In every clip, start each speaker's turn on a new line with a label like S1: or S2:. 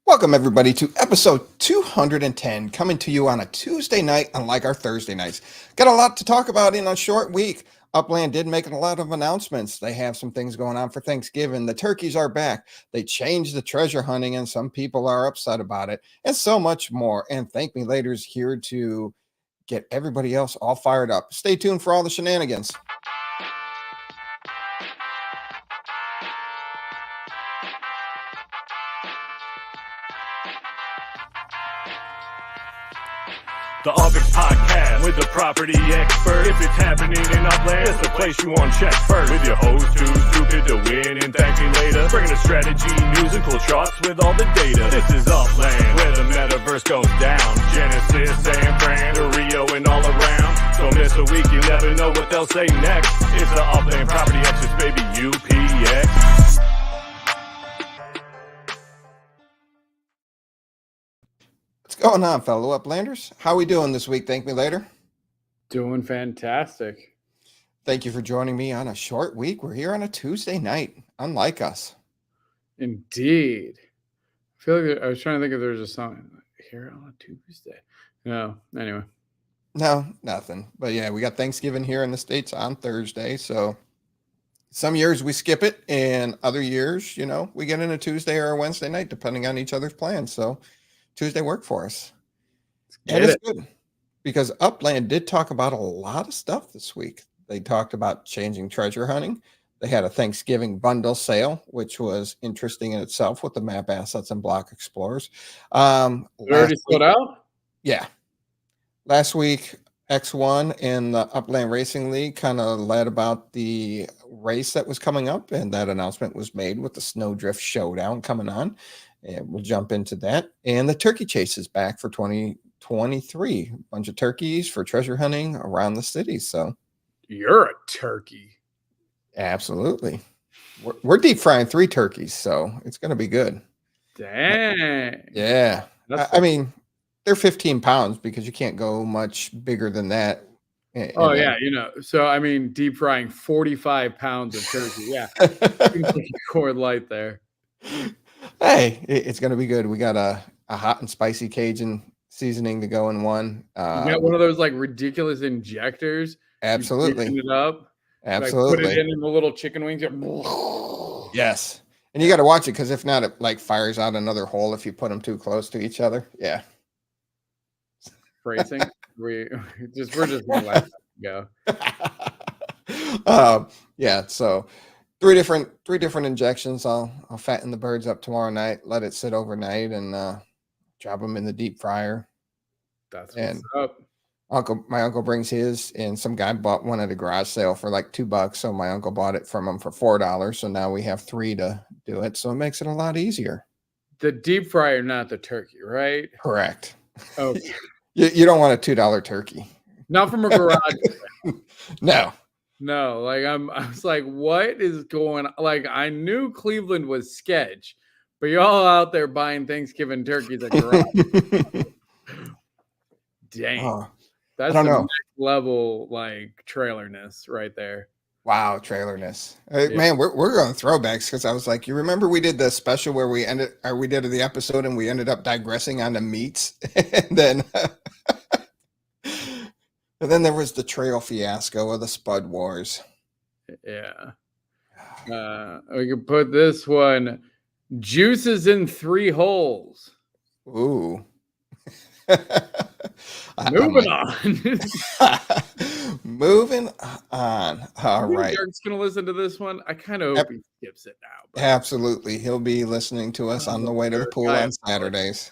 S1: Welcome, everybody, to episode 210, coming to you on a Tuesday night, unlike our Thursday nights. Got a lot to talk about in a short week. Upland did make a lot of announcements. They have some things going on for Thanksgiving. The turkeys are back. They changed the treasure hunting, and some people are upset about it, and so much more. And ThankMeLater is here to get everybody else all fired up. Stay tuned for all the shenanigans.
S2: The UPX Podcast with the property expert. If it's happening in Upland, it's the place you want to check first. With your host who's stupid to win and ThankMeLater. Bringing the strategy, news, and cool charts with all the data. This is Upland, where the metaverse goes down. Genesis, San Fran, to Rio, and all around. Don't miss a week, you never know what they'll say next. It's the Upland property experts, baby, UPX.
S1: What's going on, fellow Uplanders? How are we doing this week? ThankMeLater.
S3: Doing fantastic.
S1: Thank you for joining me on a short week. We're here on a Tuesday night, unlike us.
S3: Indeed. I feel like I was trying to think if there's a song here on a Tuesday. No, anyway.
S1: No, nothing. But yeah, we got Thanksgiving here in the States on Thursday. So some years we skip it, and other years, we get in a Tuesday or a Wednesday night, depending on each other's plans. So Tuesday worked for us. And it's good because Upland did talk about a lot of stuff this week. They talked about changing treasure hunting. They had a Thanksgiving bundle sale, which was interesting in itself with the map assets and block explorers.
S3: Already sold out?
S1: Yeah. Last week, X1 and the Upland Racing League kind of led about the race that was coming up, and that announcement was made with the Snowdrift Showdown coming on. And we'll jump into that. And the turkey chase is back for 2023. A bunch of turkeys for treasure hunting around the city. So
S3: you're a turkey.
S1: Absolutely. We're deep frying 3 turkeys, so it's going to be good.
S3: Dang.
S1: Yeah. I mean, they're 15 pounds because you can't go much bigger than that.
S3: Oh, yeah. So, I mean, deep frying 45 pounds of turkey. Yeah. Cord light there.
S1: Hey, it's going to be good. We got a hot and spicy Cajun seasoning to go in one.
S3: You got one of those like ridiculous injectors.
S1: Absolutely.
S3: You it up.
S1: Absolutely.
S3: Like, put it in the little chicken wings.
S1: Yes. And you got to watch it because if not, it like fires out another hole if you put them too close to each other. Yeah.
S3: Phrasing. we're just gonna let that
S1: go. Yeah. So three different injections. I'll fatten the birds up tomorrow night, let it sit overnight, and drop them in the deep fryer.
S3: That's what's up.
S1: My uncle brings his, and some guy bought one at a garage sale for like $2. So my uncle bought it from him for $4. So now we have 3 to do it. So it makes it a lot easier.
S3: The deep fryer, not the turkey, right?
S1: Correct.
S3: Okay.
S1: You don't want a $2 turkey.
S3: Not from a garage.
S1: No.
S3: No, like I was like, what is going on? Like, I knew Cleveland was sketch, but y'all out there buying Thanksgiving turkeys at garage. Dang. That's the next level, like, trailerness right there.
S1: Wow, trailerness. Man, we're going throwbacks because I was like, you remember we did the special where we did the episode and we ended up digressing on the meats, and then there was the trail fiasco of the Spud Wars.
S3: Yeah. We could put this one, juices in 3 holes.
S1: Ooh.
S3: Moving on.
S1: Moving on. All right.
S3: Derek's going to listen to this one. I kind of hope he skips it now.
S1: But absolutely. He'll be listening to us on the way to the pool on Saturdays.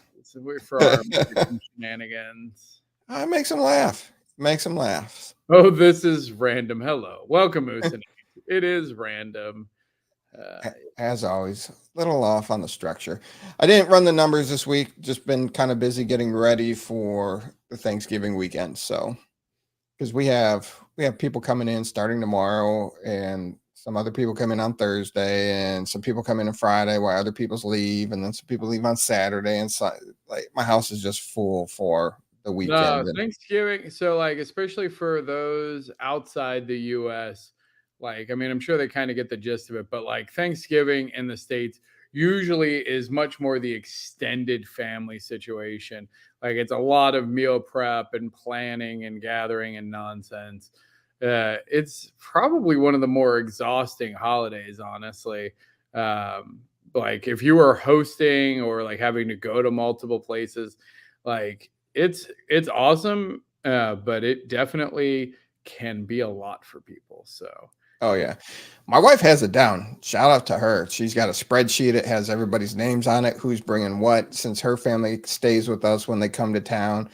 S3: For our shenanigans.
S1: Makes him laugh. Makes him laugh.
S3: Oh, this is random. Hello. Welcome, Moose. It is random.
S1: As always, a little off on the structure. I didn't run the numbers this week. Just been kind of busy getting ready for the Thanksgiving weekend. So, because we have people coming in starting tomorrow, and some other people come in on Thursday, and some people come in on Friday while other people's leave, and then some people leave on Saturday. And so, like, my house is just full for the weekend.
S3: No, Thanksgiving. So, like, especially for those outside the U.S., like, I mean, I'm sure they kind of get the gist of it, but like Thanksgiving in the States, usually is much more the extended family situation. Like it's a lot of meal prep and planning and gathering and nonsense. It's probably one of the more exhausting holidays, honestly. Like if you were hosting or like having to go to multiple places, like it's awesome, but it definitely can be a lot for people. So
S1: Oh yeah. My wife has it down. Shout out to her. She's got a spreadsheet. It has everybody's names on it, who's bringing what, since her family stays with us when they come to town.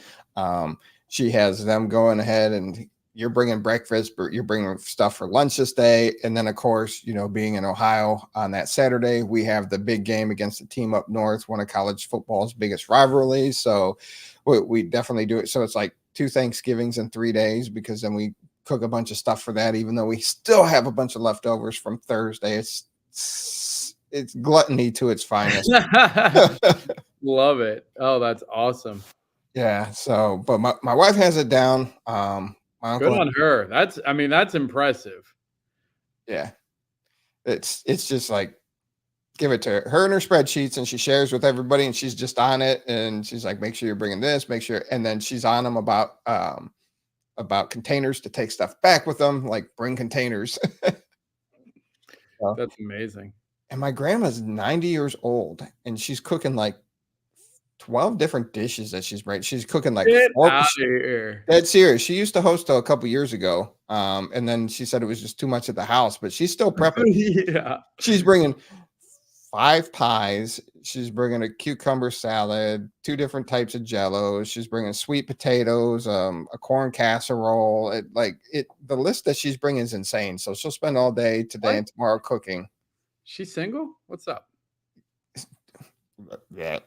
S1: She has them going ahead and you're bringing breakfast, but you're bringing stuff for lunch this day. And then of course, being in Ohio on that Saturday, we have the big game against the team up north, one of college football's biggest rivalries. So we definitely do it. So it's like 2 Thanksgivings in 3 days, because then we cook a bunch of stuff for that, even though we still have a bunch of leftovers from Thursday. It's gluttony to its finest.
S3: love it. Oh, that's awesome.
S1: Yeah. So, but my wife has it down. My uncle,
S3: good on her. That's impressive.
S1: Yeah. It's just like, give it to her and her spreadsheets, and she shares with everybody, and she's just on it. And she's like, make sure you're bringing this, make sure. And then she's on them about containers to take stuff back with them, like bring containers.
S3: That's amazing.
S1: And my grandma's 90 years old, and she's cooking like 12 different dishes that she's bringing. She's cooking like
S3: Get
S1: 4.
S3: out of here.
S1: That's serious. She used to host a couple years ago, and then she said it was just too much at the house, but she's still prepping.
S3: Yeah.
S1: She's bringing 5 pies. She's bringing a cucumber salad, 2 different types of jello. She's bringing sweet potatoes, a corn casserole. The list that she's bringing is insane. So she'll spend all day today and tomorrow cooking.
S3: She's single? What's up?
S1: Yeah.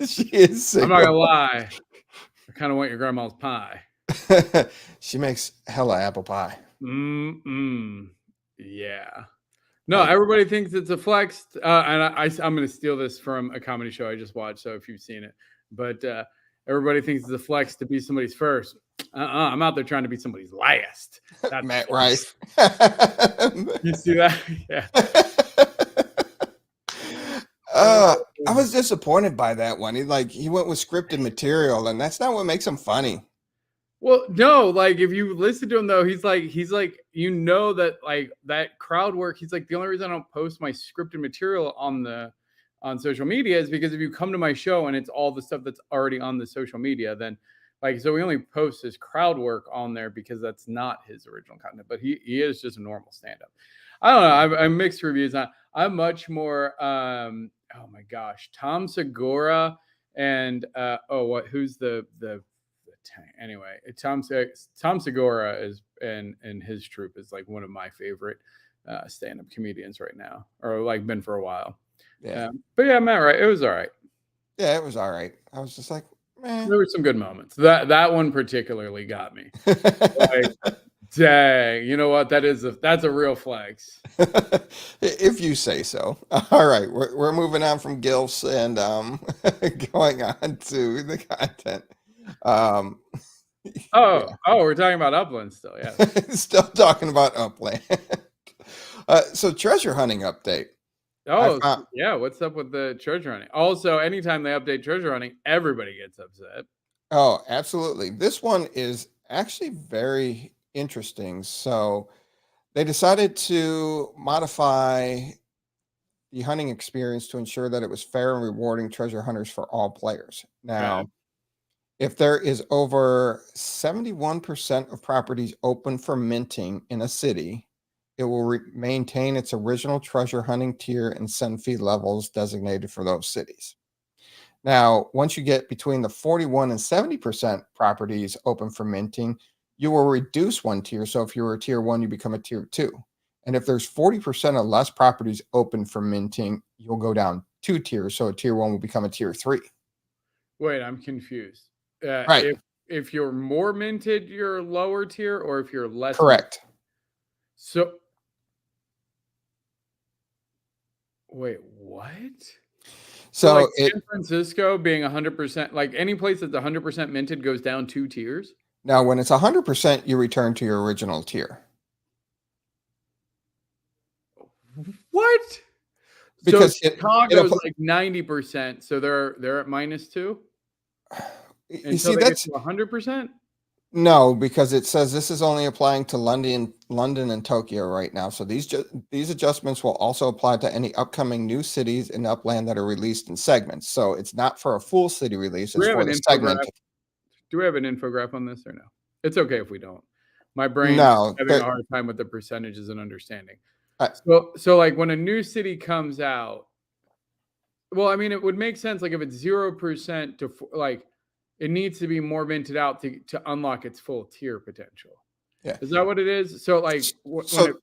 S1: She is single.
S3: I'm not gonna lie. I kind of want your grandma's pie.
S1: She makes hella apple pie.
S3: Yeah. No, everybody thinks it's a flex. And I'm going to steal this from a comedy show I just watched. So if you've seen it, but everybody thinks it's a flex to be somebody's first. I'm out there trying to be somebody's last. That's
S1: Matt Rife.
S3: You see that? Yeah.
S1: I was disappointed by that one. He went with scripted material, and that's not what makes him funny.
S3: Well, no, like if you listen to him though, he's like that like that crowd work. He's like, the only reason I don't post my scripted material on social media is because if you come to my show and it's all the stuff that's already on the social media, then so we only post his crowd work on there because that's not his original content. But he is just a normal stand-up. I don't know. I'm mixed reviews. I'm much more. Oh my gosh, Tom Segura and who's the anyway, Tom Segura is and his troupe is like one of my favorite stand-up comedians right now, or like been for a while.
S1: Yeah.
S3: But yeah, Matt, right? It was all right.
S1: Yeah, it was all right. I was just like, man.
S3: There were some good moments. That one particularly got me. Like, dang, you know what? That's a real flex.
S1: If you say so. All right, we're moving on from gilfs and going on to the content.
S3: We're talking about Upland still, yeah.
S1: Still talking about Upland. So treasure hunting update.
S3: Yeah, what's up with the treasure hunting? Also, anytime they update treasure hunting, everybody gets upset.
S1: Oh, absolutely. This one is actually very interesting. So they decided to modify the hunting experience to ensure that it was fair and rewarding treasure hunters for all players. Now, if there is over 71% of properties open for minting in a city, it will maintain its original treasure hunting tier and send fee levels designated for those cities. Now, once you get between the 41 and 70% properties open for minting, you will reduce one tier. So if you were a tier 1, you become a tier 2. And if there's 40% or less properties open for minting, you'll go down 2 tiers. So a tier 1 will become a tier 3.
S3: Wait, I'm confused.
S1: Right.
S3: If you're more minted, you're lower tier, or if you're less.
S1: Correct.
S3: Minted? So wait, what?
S1: So
S3: like San Francisco being 100%, like any place that's 100% minted goes down 2 tiers.
S1: Now, when it's 100%, you return to your original tier.
S3: What?
S1: because
S3: Chicago's like 90%, so they're at -2
S1: you
S3: until
S1: see
S3: they get
S1: that's
S3: to 100%.
S1: no, because it says this is only applying to London and Tokyo right now. So these adjustments will also apply to any upcoming new cities in Upland that are released in segments. So it's not for a full city release;
S3: Do we
S1: it's
S3: have
S1: for
S3: an
S1: the segment.
S3: infographic? Do we have an infograph on this or no? It's okay if we don't. My brain is
S1: No,
S3: having a hard time with the percentages and understanding.
S1: I-
S3: So like when a new city comes out, well, I mean, it would make sense. Like if it's 0% to like, it needs to be more minted out to unlock its full tier potential.
S1: yeah.
S3: Is that what it is? So like
S1: So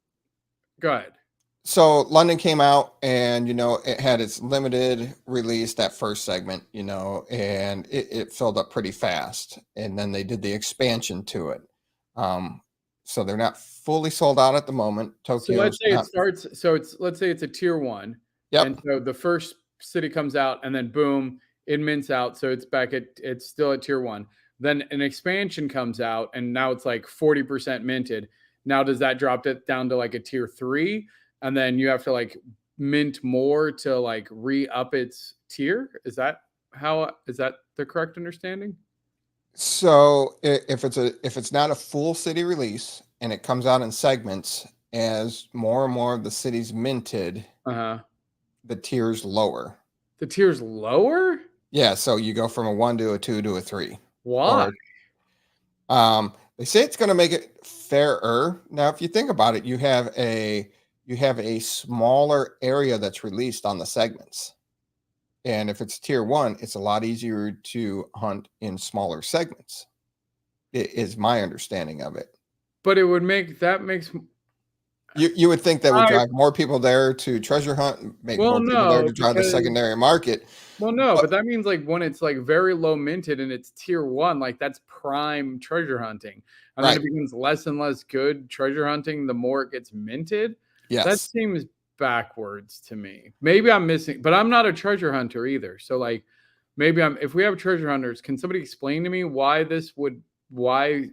S3: go ahead.
S1: so London came out, and it had its limited release, that first segment, and it filled up pretty fast, and then they did the expansion to it. So they're not fully sold out at the moment.
S3: So
S1: Tokyo's
S3: let's say
S1: not.
S3: it starts. Let's say it's a tier 1.
S1: Yep.
S3: And so the first city comes out, and then boom, it mints out. So it's still at tier 1. Then an expansion comes out, and now it's like 40% minted. Now does that drop it down to like a tier 3? And then you have to like mint more to like re-up its tier? Is that the correct understanding?
S1: So if it's not a full city release and it comes out in segments, as more and more of the cities minted,
S3: Uh-huh.
S1: the tiers lower.
S3: The tier's lower?
S1: Yeah, so you go from a 1 to a 2 to a 3.
S3: Why?
S1: They say it's going to make it fairer. Now, if you think about it, you have a smaller area that's released on the segments. And if it's tier 1, it's a lot easier to hunt in smaller segments. It is my understanding of it.
S3: But that makes
S1: You would think that would drive more people there to treasure hunt, and make more people there to drive the secondary market.
S3: Well, no, but that means like when it's like very low minted and it's tier 1, like that's prime treasure hunting. And then it becomes less and less good treasure hunting the more it gets minted.
S1: Yes.
S3: That seems backwards to me. Maybe I'm missing, but I'm not a treasure hunter either. So like maybe if we have treasure hunters, can somebody explain to me why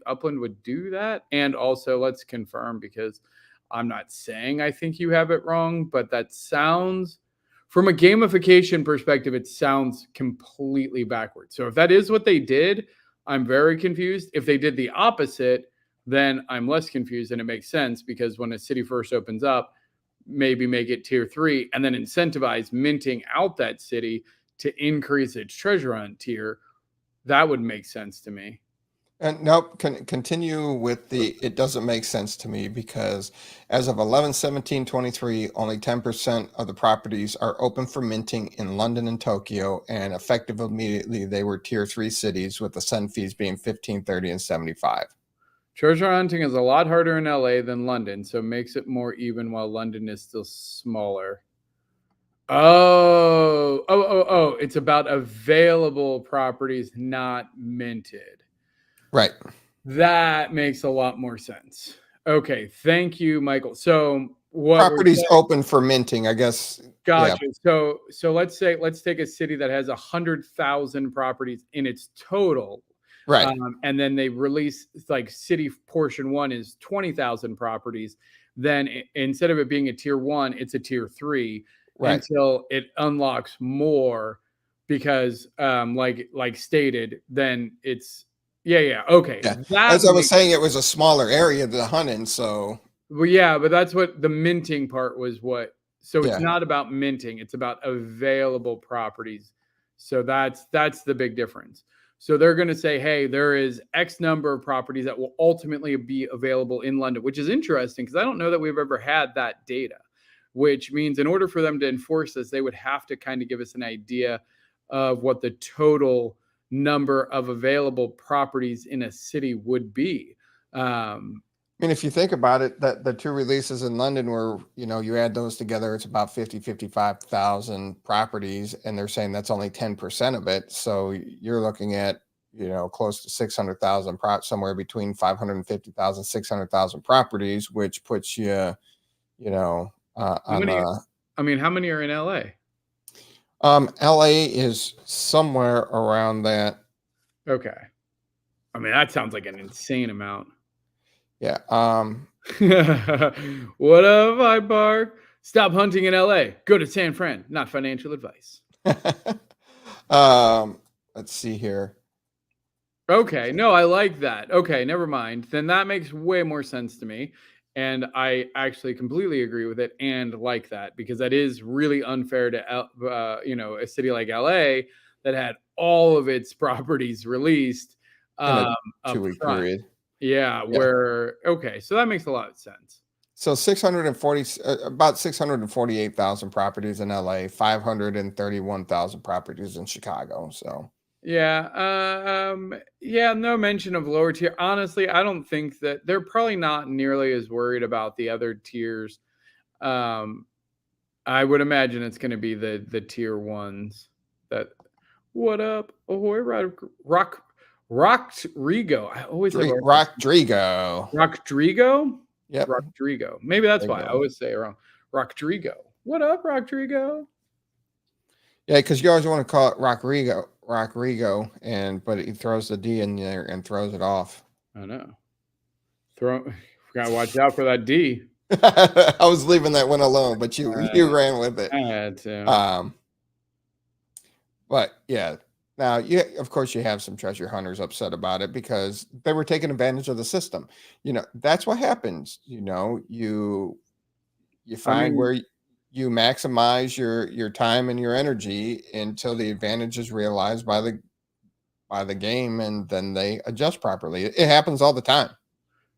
S3: Upland would do that? And also let's confirm, because I'm not saying I think you have it wrong, but that sounds, from a gamification perspective, it sounds completely backwards. So if that is what they did, I'm very confused. If they did the opposite, then I'm less confused, and it makes sense, because when a city first opens up, maybe make it tier 3 and then incentivize minting out that city to increase its treasure hunt tier. That would make sense to me.
S1: And nope, continue with it doesn't make sense to me, because as of 11/17/23, only 10% of the properties are open for minting in London and Tokyo, and effective immediately they were tier 3 cities, with the send fees being 15, 30, and 75.
S3: Treasure hunting is a lot harder in LA than London, so makes it more even, while London is still smaller. Oh, it's about available properties, not minted.
S1: Right.
S3: That makes a lot more sense. Okay, thank you, Michael. So what
S1: properties open for minting, I guess.
S3: Gotcha. Yeah. So let's take a city that has 100,000 properties in its total.
S1: Right.
S3: And then they release like city portion 1 is 20,000 properties. Then instead of it being a tier 1, it's a tier 3 until it unlocks more, because like stated, then it's okay.
S1: Yeah. As I was saying, it was a smaller area to hunt in, so.
S3: Well, yeah, but that's what the minting part was. So it's not about minting; it's about available properties. So that's the big difference. So they're going to say, hey, there is X number of properties that will ultimately be available in London, which is interesting, because I don't know that we've ever had that data. Which means in order for them to enforce this, they would have to kind of give us an idea of what the total number of available properties in a city would be.
S1: I mean, if you think about it, that the 2 releases in London were, you add those together, it's about 55,000 properties, and they're saying that's only 10% of it. So you're looking at, close to 600,000, somewhere between 550,000, 600,000 properties, which puts you, how many
S3: are in LA?
S1: LA is somewhere around that.
S3: Okay. I mean, that sounds like an insane amount.
S1: Yeah.
S3: What up, I bark? Stop hunting in LA. Go to San Fran. Not financial advice.
S1: Let's see here.
S3: Okay, no, I like that. Okay, never mind. Then that makes way more sense to me. And I actually completely agree with it and like that, because that is really unfair to, a city like LA that had all of its properties released
S1: In a
S3: up
S1: 2-week
S3: front.
S1: period.
S3: Yeah, okay, so that makes a lot of sense.
S1: So about 648,000 properties in LA, 531,000 properties in Chicago. So
S3: Yeah, no mention of lower tier. Honestly, I don't think that they're probably not nearly as worried about the other tiers. Um, I would imagine it's going to be the tier ones. That what up, ahoy, rock, Rigo. I always say
S1: Rodrigo.
S3: Rodrigo.
S1: Yep.
S3: Rodrigo. Maybe that's why I
S1: Rigo.
S3: always say it wrong. Rodrigo. What up, Rodrigo?
S1: Yeah, because you always want to call it Rodrigo, but he throws the D in there and throws it off.
S3: I know. Gotta watch out for that D.
S1: I was leaving that one alone, but you ran with it.
S3: I had to.
S1: But yeah, now of course you have some treasure hunters upset about it because they were taking advantage of the system. That's what happens. You find where you maximize your time and your energy until the advantage is realized by the game, and then they adjust properly. It happens all the time.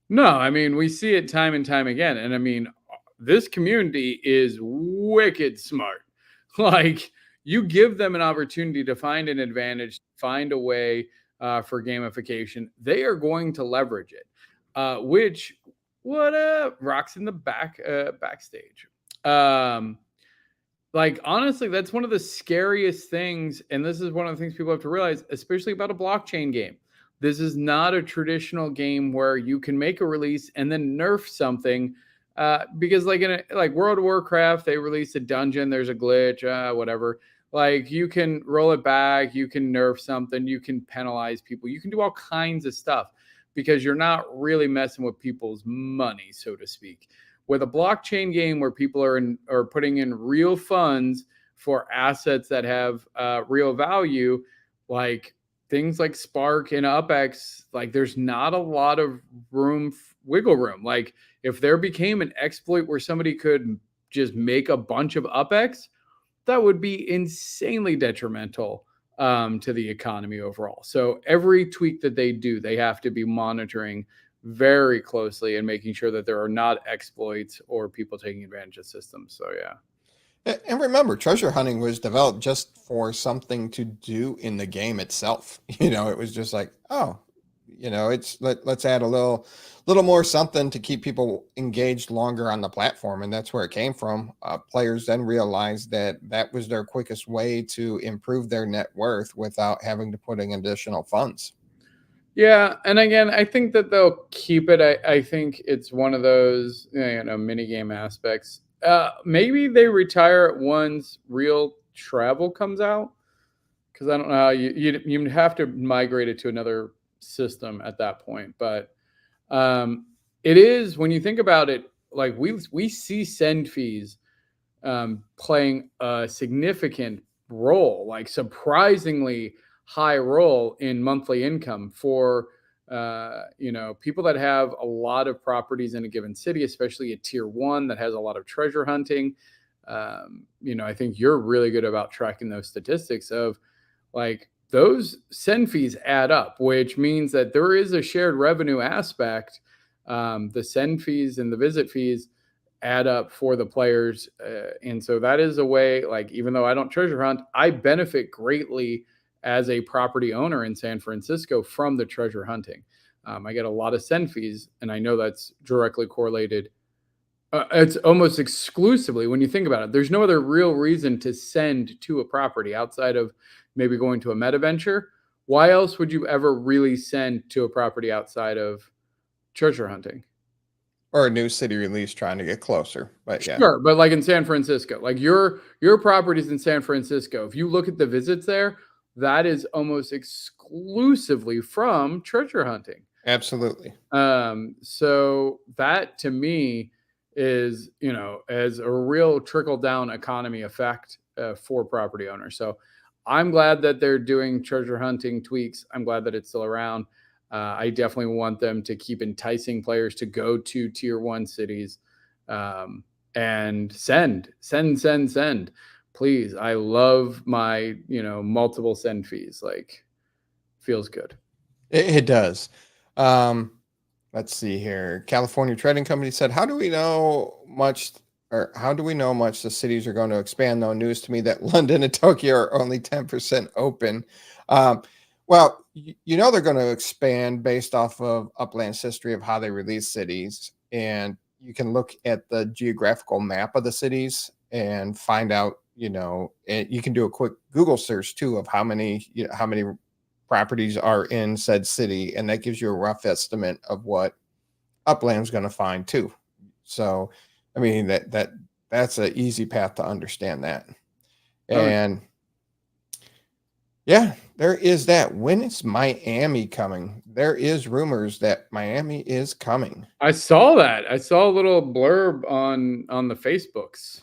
S3: No, I mean, we see it time and time again. And I mean, this community is wicked smart. Like, you give them an opportunity to find an advantage, find a way for gamification. They are going to leverage it, which rocks in the backstage. Like, honestly, that's one of the scariest things. And this is one of the things people have to realize, especially about a blockchain game. This is not a traditional game where you can make a release and then nerf something. Because like like World of Warcraft, they release a dungeon, there's a glitch, whatever. Like, you can roll it back, you can nerf something, you can penalize people, you can do all kinds of stuff because you're not really messing with people's money, so to speak. With a blockchain game where people are putting in real funds for assets that have real value, like things like Spark and UpX, like there's not a lot of wiggle room. Like, if there became an exploit where somebody could just make a bunch of UpX, that would be insanely detrimental to the economy overall. So every tweak that they do, they have to be monitoring very closely and making sure that there are not exploits or people taking advantage of systems. So yeah.
S1: And remember, treasure hunting was developed just for something to do in the game itself. It was just like, let's add a little more something to keep people engaged longer on the platform. And that's where it came from. Players then realized that was their quickest way to improve their net worth without having to put in additional funds.
S3: Yeah, and again, I think that they'll keep it. I think it's one of those mini game aspects. Maybe they retire it once real travel comes out, because I don't know how you have to migrate it to another system at that point. But it is, when you think about it, like we see send fees playing a significant role, like surprisingly high role in monthly income for people that have a lot of properties in a given city, especially a tier 1 that has a lot of treasure hunting. I think you're really good about tracking those statistics of, like, those send fees add up, which means that there is a shared revenue aspect. The send fees and the visit fees add up for the players. And so that is a way, like, even though I don't treasure hunt, I benefit greatly as a property owner in San Francisco from the treasure hunting. I get a lot of send fees, and I know that's directly correlated. It's almost exclusively, when you think about it, there's no other real reason to send to a property outside of maybe going to a meta venture. Why else would you ever really send to a property outside of treasure hunting?
S1: Or a new city release trying to get closer. But yeah.
S3: Sure, but like in San Francisco, like your properties in San Francisco, if you look at the visits there, that is almost exclusively from treasure hunting.
S1: Absolutely.
S3: So that, to me, is, as a real trickle down economy effect for property owners. So I'm glad that they're doing treasure hunting tweaks. I'm glad that it's still around. I definitely want them to keep enticing players to go to tier 1 cities and send. Please. I love my, multiple send fees. Like, feels good.
S1: It does. Let's see here. California Trading Company said, how do we know much the cities are going to expand? Though news to me that London and Tokyo are only 10% open. Well, they're going to expand based off of Upland's history of how they release cities. And you can look at the geographical map of the cities and find out, and you can do a quick Google search too of how many properties are in said city, and that gives you a rough estimate of what Upland's going to find too. So, I mean, that's an easy path to understand that. And yeah, there is that. When is Miami coming? There is rumors that Miami is coming.
S3: I saw that. I saw a little blurb on the Facebooks.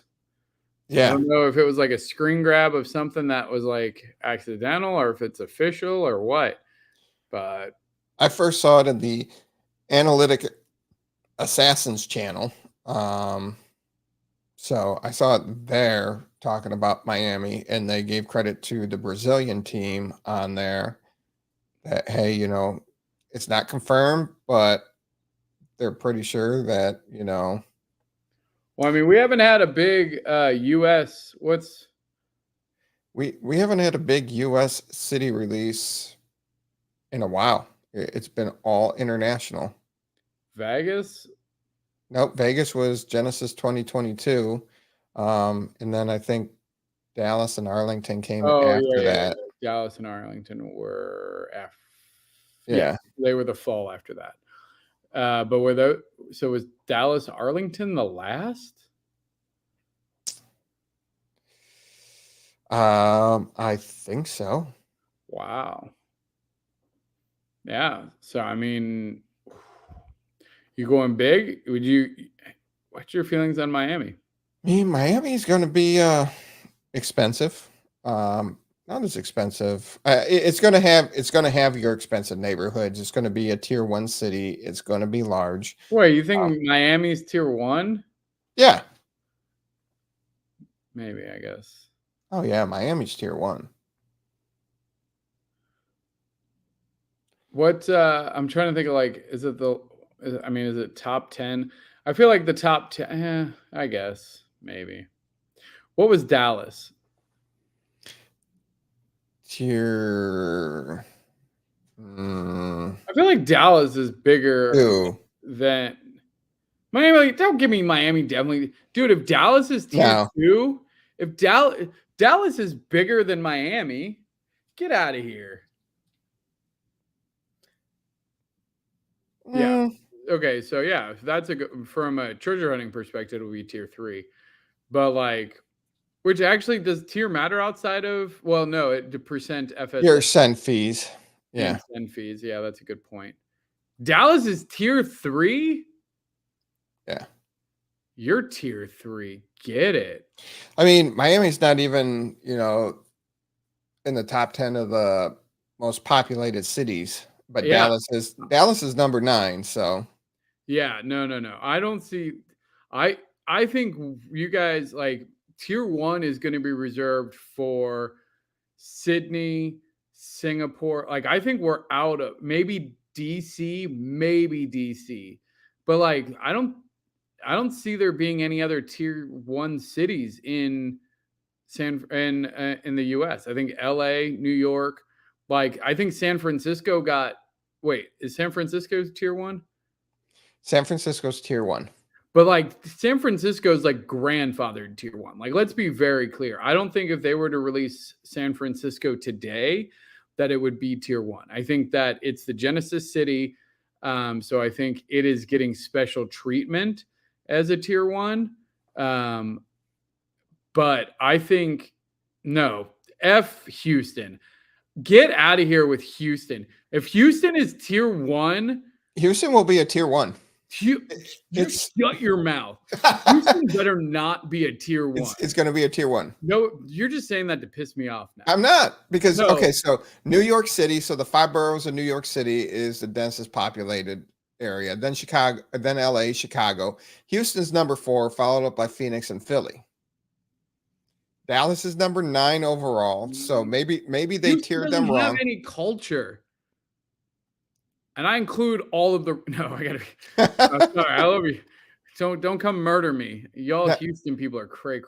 S1: Yeah.
S3: I don't know if it was like a screen grab of something that was like accidental or if it's official or what, but
S1: I first saw it in the Analytic Assassins channel. So I saw it there talking about Miami, and they gave credit to the Brazilian team on there that, hey, it's not confirmed, but they're pretty sure that,
S3: Well, I mean, we haven't had a big U.S.
S1: We haven't had a big U.S. city release in a while. It's been all international.
S3: Vegas?
S1: Nope, Vegas was Genesis 2022. And then I think Dallas and Arlington came after that.
S3: Yeah. Dallas and Arlington were after.
S1: Yeah.
S3: They were the fall after that. But so was Dallas Arlington the last?
S1: I think so.
S3: Wow. Yeah. So I mean, you going big? What's your feelings on Miami?
S1: Miami's going to be expensive. Not as expensive. It's going to have your expensive neighborhoods. It's going to be a tier 1 city. It's going to be large.
S3: Wait, you think Miami's tier 1?
S1: Yeah.
S3: Maybe, I guess.
S1: Oh yeah, Miami's tier 1.
S3: What I'm trying to think of, like, is it top 10? I feel like the top 10, I guess, maybe. What was Dallas?
S1: Tier.
S3: I feel like Dallas is bigger than Miami. Don't give me Miami, definitely. Dude, if Dallas is tier 2, if Dallas is bigger than Miami, get out of here. Yeah. Okay, so yeah, that's from a treasure hunting perspective, it would be tier 3. But like, which actually, does tier matter outside of? Well, no, the percent FS.
S1: Your send fees. Yeah.
S3: Send fees. Yeah, that's a good point. Dallas is tier 3.
S1: Yeah.
S3: You're tier 3. Get it.
S1: I mean, Miami's not even, in the top 10 of the most populated cities, but yeah. Dallas is number 9. So
S3: yeah, no. I don't see. I think you guys, like, tier 1 is going to be reserved for Sydney, Singapore. Like, I think we're out of maybe DC, but like, I don't see there being any other tier 1 cities in in the US. I think LA, New York, like, I think San Francisco is San Francisco tier 1?
S1: San Francisco's tier 1.
S3: But like, San Francisco's like grandfathered tier 1. Like, let's be very clear. I don't think if they were to release San Francisco today, that it would be tier 1. I think that it's the Genesis city. So I think it is getting special treatment as a tier 1. But I think, no, F Houston. Get out of here with Houston. If Houston is tier 1.
S1: Houston will be a tier 1.
S3: You
S1: It's
S3: shut your mouth. Houston better not be a tier 1.
S1: it's going to be a tier 1.
S3: No, you're just saying that to piss me off now.
S1: I'm not, because
S3: No.
S1: okay, so New York City, so the 5 boroughs of New York City is the densest populated area. Then Chicago, then LA, Chicago. Houston's number 4, followed up by Phoenix and Philly. Dallas is number 9 overall. So maybe they
S3: Houston
S1: tiered
S3: doesn't
S1: them
S3: have
S1: wrong.
S3: any culture. And I include all of the sorry, I love you. Don't come murder me. Y'all Houston people are cray.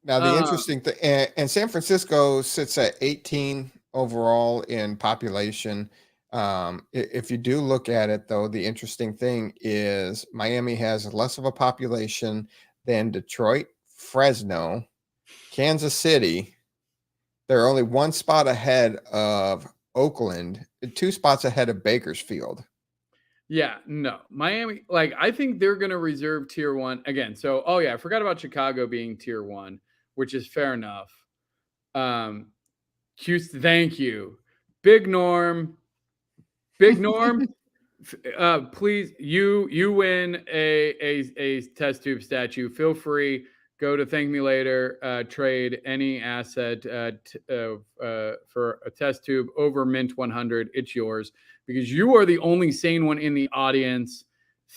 S1: Now the interesting thing, and San Francisco sits at 18 overall in population. If you do look at it, though, the interesting thing is Miami has less of a population than Detroit, Fresno, Kansas City. They're only 1 spot ahead of Oakland, 2 spots ahead of Bakersfield.
S3: Yeah, no. Miami, like, I think they're going to reserve tier 1 again. So, I forgot about Chicago being tier 1, which is fair enough. Houston, thank you. Big Norm, please, you win a test tube statue. Feel free, go to ThankMeLater, trade any asset for a test tube over Mint 100. It's yours because you are the only sane one in the audience.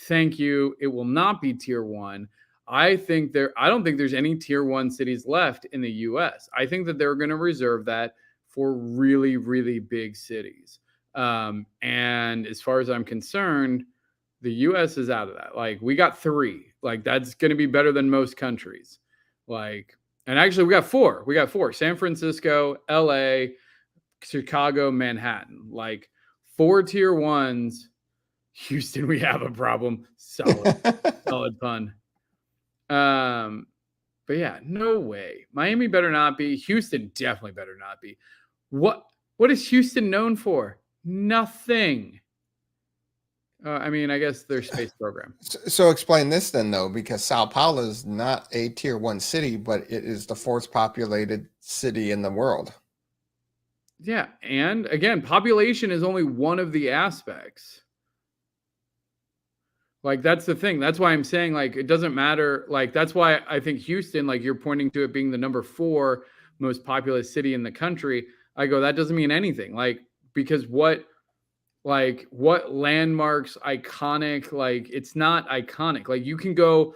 S3: Thank you. It will not be tier 1. I don't think there's any tier 1 cities left in the US. I think that they're going to reserve that for really, really big cities. And as far as I'm concerned, the US is out of that. Like, we got 3. Like, that's going to be better than most countries. Like, and actually we got 4. We got 4. San Francisco, LA, Chicago, Manhattan. Like, 4 tier 1s. Houston, we have a problem. Solid pun. But yeah, no way. Miami better not be. Houston definitely better not be. What is Houston known for? Nothing. I mean, I guess their space program.
S1: So explain this then, though, because Sao Paulo is not a tier 1 city, but it is the 4th populated city in the world.
S3: Yeah, and again, population is only one of the aspects. Like, that's the thing. That's why I'm saying, like, it doesn't matter. Like, that's why I think Houston, like, you're pointing to it being the number 4 most populous city in the country. I go, that doesn't mean anything. Like, because what landmarks iconic? Like, it's not iconic. Like, you can go,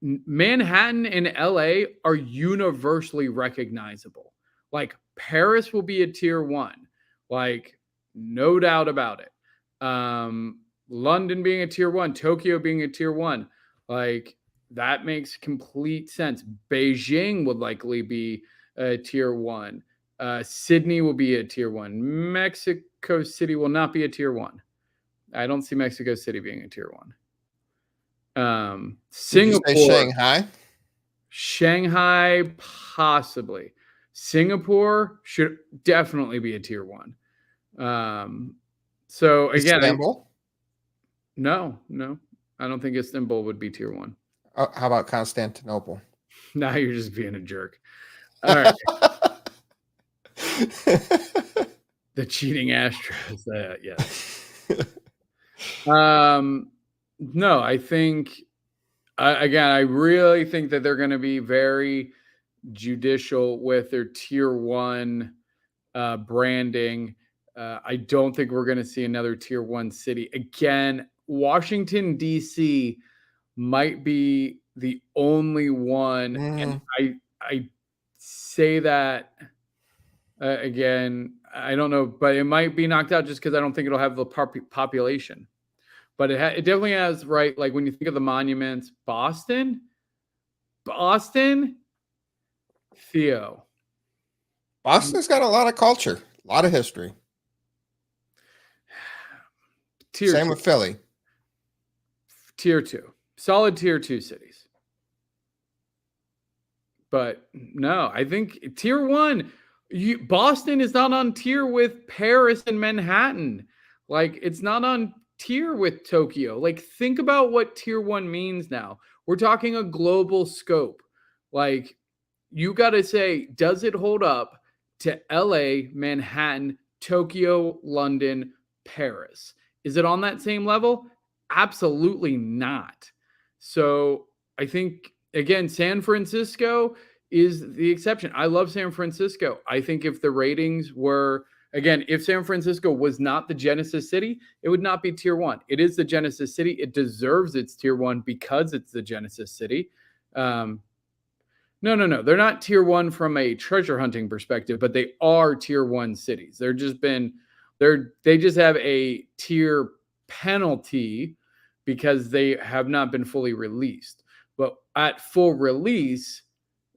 S3: Manhattan and LA are universally recognizable. Like, Paris will be a tier 1, like, no doubt about it. London being a tier 1, Tokyo being a tier 1, like, that makes complete sense. Beijing would likely be a tier 1. Sydney will be a tier 1. Mexico City will not be a tier 1. I don't see Mexico City being a tier 1. Singapore, Shanghai, possibly. Singapore should definitely be a tier 1. So again,
S1: Istanbul?
S3: No, I don't think Istanbul would be tier 1.
S1: How about Constantinople?
S3: Now you're just being a jerk. All right. The cheating Astros. Yes. No, I think, again, I really think that they're going to be very judicial with their tier 1 branding. I don't think we're going to see another tier 1 city. Again, Washington, D.C. might be the only one. And I say that, again, I don't know, but it might be knocked out just because I don't think it'll have the population. But it definitely has, right? Like, when you think of the monuments, Boston, Theo.
S1: Boston's got a lot of culture, a lot of history. Same with Philly.
S3: Tier 2. Solid tier 2 cities. But no, I think tier 1, Boston is not on tier with Paris and Manhattan. Like, it's not on tier with Tokyo. Like, think about what tier 1 means now. We're talking a global scope. Like, you got to say, does it hold up to LA, Manhattan, Tokyo, London, Paris? Is it on that same level? Absolutely not. So I think, again, San Francisco is the exception. I love San Francisco. I think if the ratings were, again, if San Francisco was not the Genesis City, it would not be tier one. It is the Genesis City. It deserves its tier one because it's the Genesis City. No. They're not tier one from a treasure hunting perspective, but they are tier one cities. They just have a tier penalty because they have not been fully released. But at full release,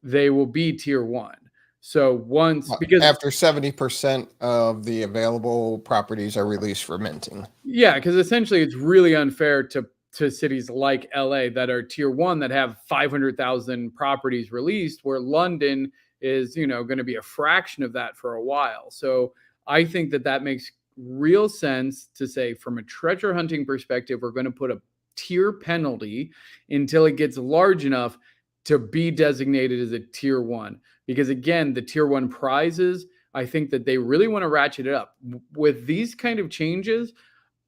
S3: they will be tier one. So because
S1: after 70% of the available properties are released for minting.
S3: Yeah, because essentially it's really unfair to cities like LA that are tier one that have 500,000 properties released, where London is, going to be a fraction of that for a while. So I think that makes real sense to say, from a treasure hunting perspective, we're going to put a tier penalty until it gets large enough to be designated as a tier one. Because again, the tier one prizes, I think that they really want to ratchet it up. With these kind of changes,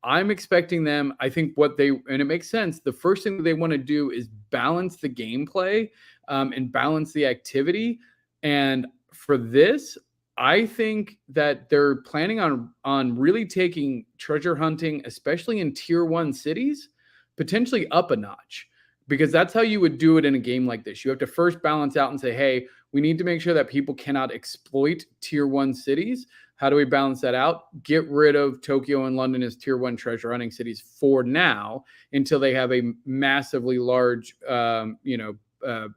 S3: I'm expecting them, I think and it makes sense, the first thing that they want to do is balance the gameplay and balance the activity. And for this, I think that they're planning on really taking treasure hunting, especially in tier one cities, potentially up a notch, because that's how you would do it in a game like this. You have to first balance out and say, hey, we need to make sure that people cannot exploit tier one cities. How do we balance that out? Get rid of Tokyo and London as tier one treasure hunting cities for now, until they have a massively large,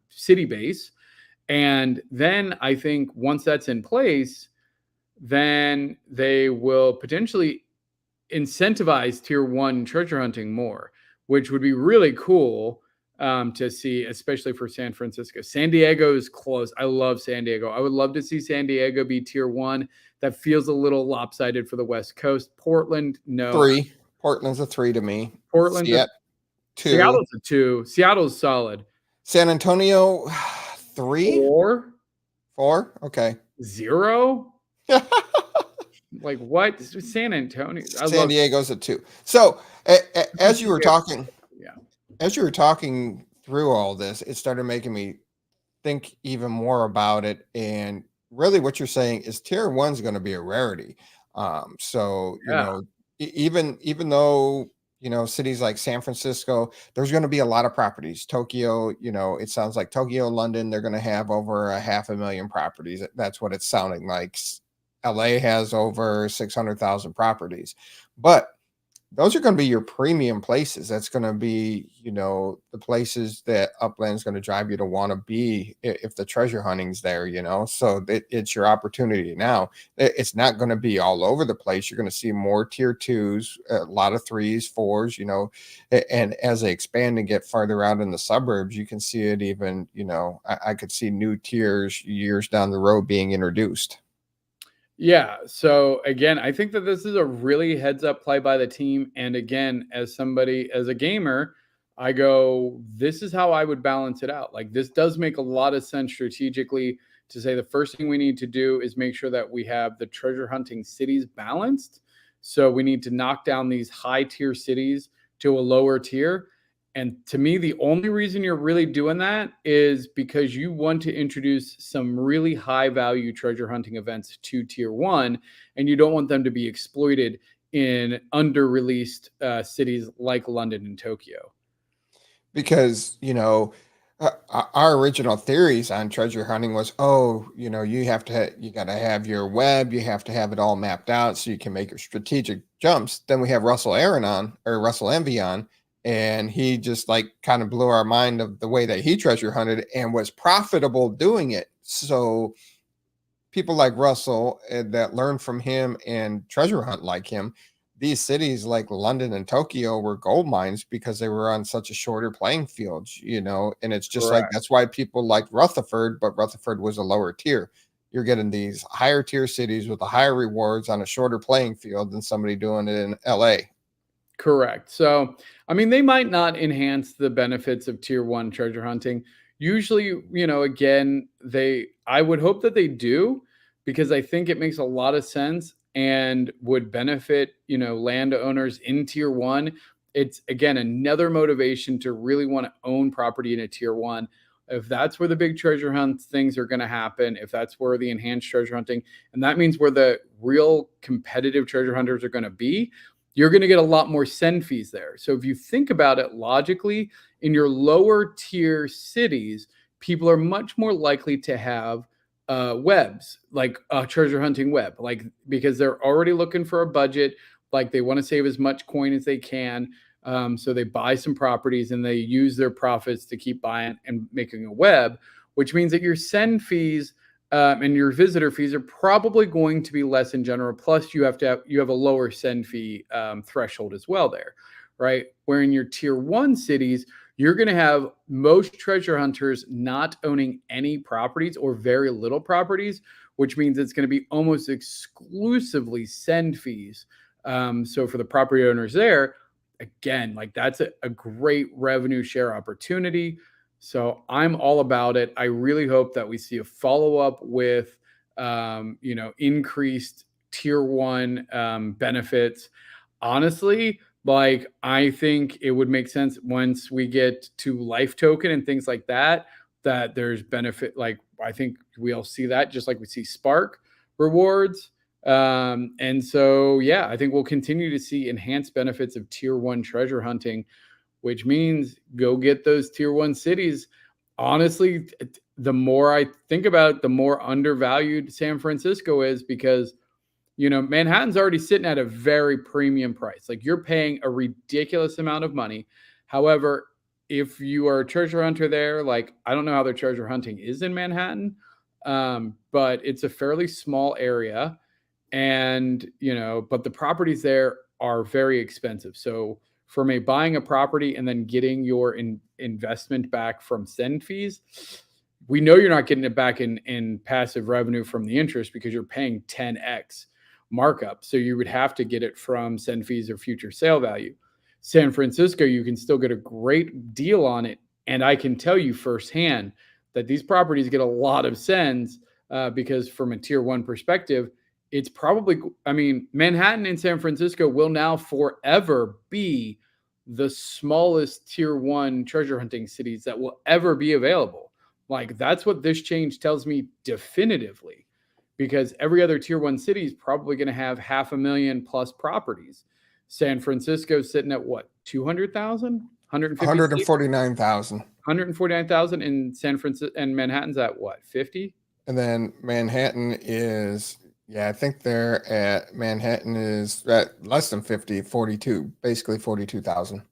S3: city base. And then I think once that's in place, then they will potentially incentivize tier one treasure hunting more, which would be really cool to see, especially for San Francisco. San Diego is close. I love San Diego. I would love to see San Diego be tier one. That feels a little lopsided for the West Coast. Portland, no.
S1: 3. Portland's a 3 to me.
S3: Portland's a 2. Seattle's a 2. Seattle's solid.
S1: San Antonio, 3? 4? Okay.
S3: 0? Like what? San Antonio.
S1: San Diego's a 2. So as you were talking, as you were talking through all this, it started making me think even more about it. And really what you're saying is tier one's going to be a rarity. Even though, cities like San Francisco, there's going to be a lot of properties. Tokyo, it sounds like Tokyo, London, they're going to have over 500,000 properties. That's what it's sounding like. LA has over 600,000 properties, but those are going to be your premium places. That's going to be, the places that Upland is going to drive you to want to be if the treasure hunting's there, so it's your opportunity now. It's not going to be all over the place. You're going to see more tier 2s, a lot of 3s, 4s, and as they expand and get farther out in the suburbs, you can see it even, I could see new tiers years down the road being introduced.
S3: Yeah. So again, I think that this is a really heads up play by the team. And again, as a gamer, I go, this is how I would balance it out. Like, this does make a lot of sense strategically to say the first thing we need to do is make sure that we have the treasure hunting cities balanced. So we need to knock down these high tier cities to a lower tier. And to me, the only reason you're really doing that is because you want to introduce some really high value treasure hunting events to tier one, and you don't want them to be exploited in under released cities like London and Tokyo.
S1: Because, our original theories on treasure hunting was, you got to have your web, you have to have it all mapped out so you can make your strategic jumps. Then we have Russell Envy on, and he just kind of blew our mind of the way that he treasure hunted and was profitable doing it. So people like Russell that learn from him and treasure hunt like him, these cities like London and Tokyo were gold mines because they were on such a shorter playing field, and it's just
S3: Correct.
S1: that's why people liked Rutherford, but Rutherford was a lower tier. You're getting these higher tier cities with the higher rewards on a shorter playing field than somebody doing it in LA.
S3: Correct. So, I mean, they might not enhance the benefits of tier one treasure hunting. Usually, again, I would hope that they do, because I think it makes a lot of sense and would benefit, landowners in tier one it's again another motivation to really want to own property in a tier 1. If that's where the big treasure hunt things are going to happen, if that's where the enhanced treasure hunting, and that means where the real competitive treasure hunters are going to be, you're going to get a lot more send fees there. So if you think about it logically, in your lower tier cities, people are much more likely to have webs, like a treasure hunting web, like because they're already looking for a budget, like they want to save as much coin as they can. So they buy some properties and they use their profits to keep buying and making a web, which means that your send fees and your visitor fees are probably going to be less in general. Plus, you have a lower send fee threshold as well there, right? Where in your tier 1 cities, you're going to have most treasure hunters not owning any properties or very little properties, which means it's going to be almost exclusively send fees. So for the property owners there, again, like that's a great revenue share opportunity. So I'm all about it. I really hope that we see a follow-up with, increased tier 1 benefits. Honestly, like I think it would make sense once we get to life token and things like that, that there's benefit. Like I think we'll see that just like we see Spark rewards. And so, yeah, I think we'll continue to see enhanced benefits of tier 1 treasure hunting, which means go get those tier 1 cities. Honestly, the more I think about it, the more undervalued San Francisco is because, Manhattan's already sitting at a very premium price. Like you're paying a ridiculous amount of money. However, if you are a treasure hunter there, like I don't know how their treasure hunting is in Manhattan, but it's a fairly small area. And, but the properties there are very expensive. So for me, buying a property and then getting your investment back from send fees, we know you're not getting it back in passive revenue from the interest because you're paying 10x markup. So you would have to get it from send fees or future sale value. San Francisco, you can still get a great deal on it. And I can tell you firsthand that these properties get a lot of sends because from a tier 1 perspective, it's probably, Manhattan and San Francisco will now forever be the smallest tier 1 treasure hunting cities that will ever be available. Like that's what this change tells me definitively, because every other tier 1 city is probably going to have 500,000 plus properties. San Francisco's sitting at what, 200,000?
S1: 149,000.
S3: 149,000 in San Francisco, and Manhattan's at what, 50?
S1: And then Manhattan is, I think Manhattan is at less than 50, 42, basically 42,000.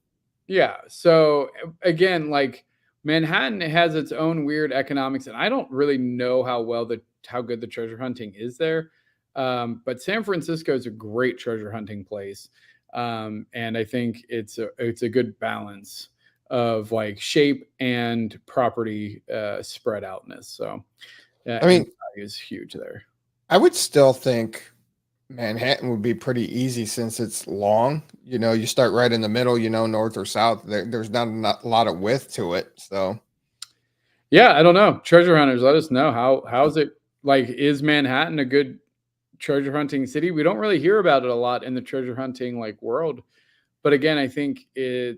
S3: Yeah. So again, like Manhattan has its own weird economics, and I don't really know how good the treasure hunting is there. But San Francisco is a great treasure hunting place. And I think it's a good balance of like shape and property spread outness. So is huge there.
S1: I would still think Manhattan would be pretty easy since it's long. You start right in the middle, north or south. There's not a lot of width to it. So,
S3: yeah, I don't know. Treasure hunters, let us know how's it like. Is Manhattan a good treasure hunting city? We don't really hear about it a lot in the treasure hunting like world. But again, I think I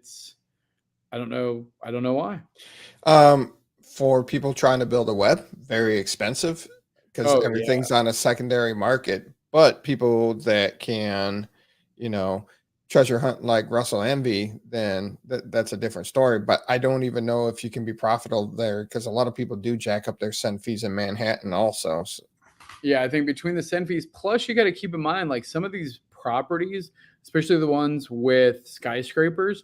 S3: don't know why.
S1: For people trying to build a web, very expensive because everything's on a secondary market. But people that can, treasure hunt like Russell Envy, then that's a different story. But I don't even know if you can be profitable there because a lot of people do jack up their send fees in Manhattan also. So.
S3: Yeah, I think between the send fees, plus you got to keep in mind, like some of these properties, especially the ones with skyscrapers,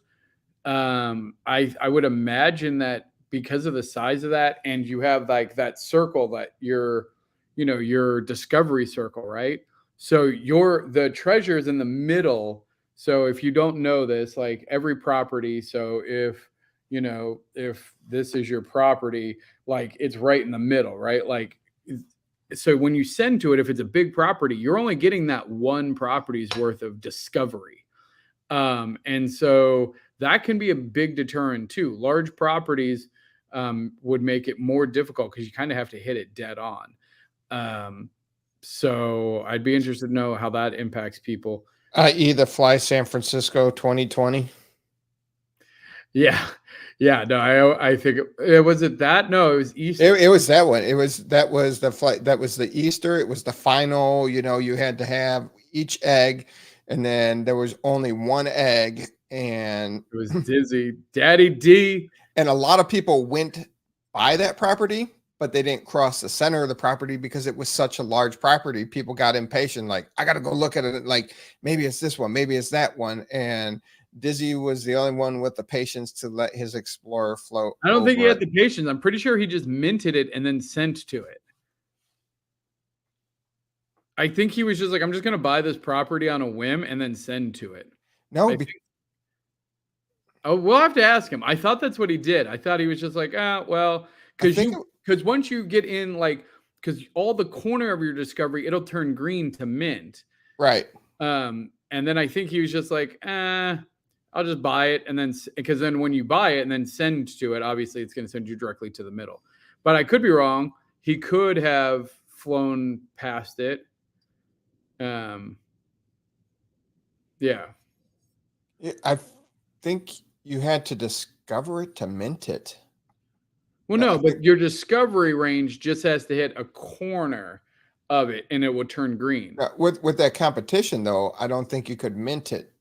S3: I would imagine that because of the size of that, and you have like that circle that your discovery circle, right? So the treasure is in the middle. So if you don't know this, like every property, so if this is your property, like it's right in the middle, right? Like, so when you send to it, if it's a big property, you're only getting that one property's worth of discovery. And so that can be a big deterrent too. Large properties would make it more difficult because you kind of have to hit it dead on. So I'd be interested to know how that impacts people.
S1: i.e. the Fly San Francisco 2020.
S3: Yeah. Yeah. No, I think it was it that. No, it was Easter.
S1: It was that one. That was the flight. That was the Easter. It was the final. You had to have each egg, and then there was only one egg, and
S3: It was Dizzy, Daddy D.
S1: a lot of people went by that property, but they didn't cross the center of the property because it was such a large property. People got impatient, like, I got to go look at it. Like, maybe it's this one, maybe it's that one. And Dizzy was the only one with the patience to let his Explorer float.
S3: I don't think he
S1: over
S3: had
S1: it.
S3: the patience. I'm pretty sure he just minted it and then sent to it. I think he was just like, I'm just going to buy this property on a whim and then send to it.
S1: No,
S3: Oh, we'll have to ask him. I thought that's what he did. I thought he was just like, well, because once you get in, like, because all the corner of your discovery, it'll turn green to mint.
S1: right.
S3: And then I think he was just like, I'll just buy it. And then, because then when you buy it and then send to it, obviously it's going to send you directly to the middle. But I could be wrong. He could have flown past it. Yeah.
S1: I think you had to discover it to mint it.
S3: Well, no, but your discovery range just has to hit a corner of it and it will turn green.
S1: With that competition, though, I don't think you could mint it.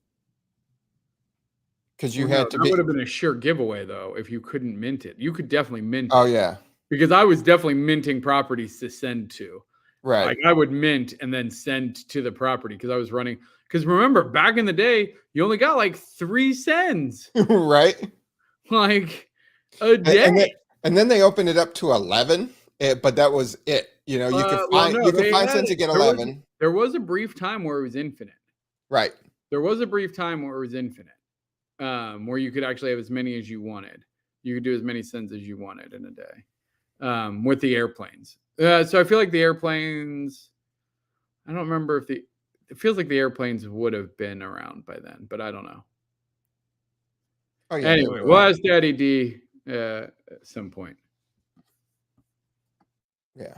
S1: Because you had to
S3: that would have been a sure giveaway, though, if you couldn't mint it. You could definitely mint it.
S1: Oh, yeah.
S3: Because I was definitely minting properties to send to.
S1: Right.
S3: Like I would mint and then send to the property because I was running. Because remember, back in the day, you only got like 3 sends.
S1: Right.
S3: Like a day.
S1: And then they opened it up to 11, but that was it. You could find sends to get 11.
S3: There was a brief time where it was infinite.
S1: Right.
S3: There was a brief time where it was infinite, where you could actually have as many as you wanted. You could do as many sends as you wanted in a day, with the airplanes. So I feel like the airplanes, I don't remember if it feels like the airplanes would have been around by then, but I don't know.
S1: Oh, yeah,
S3: anyway, we'll ask Daddy D at some point.
S1: Yeah.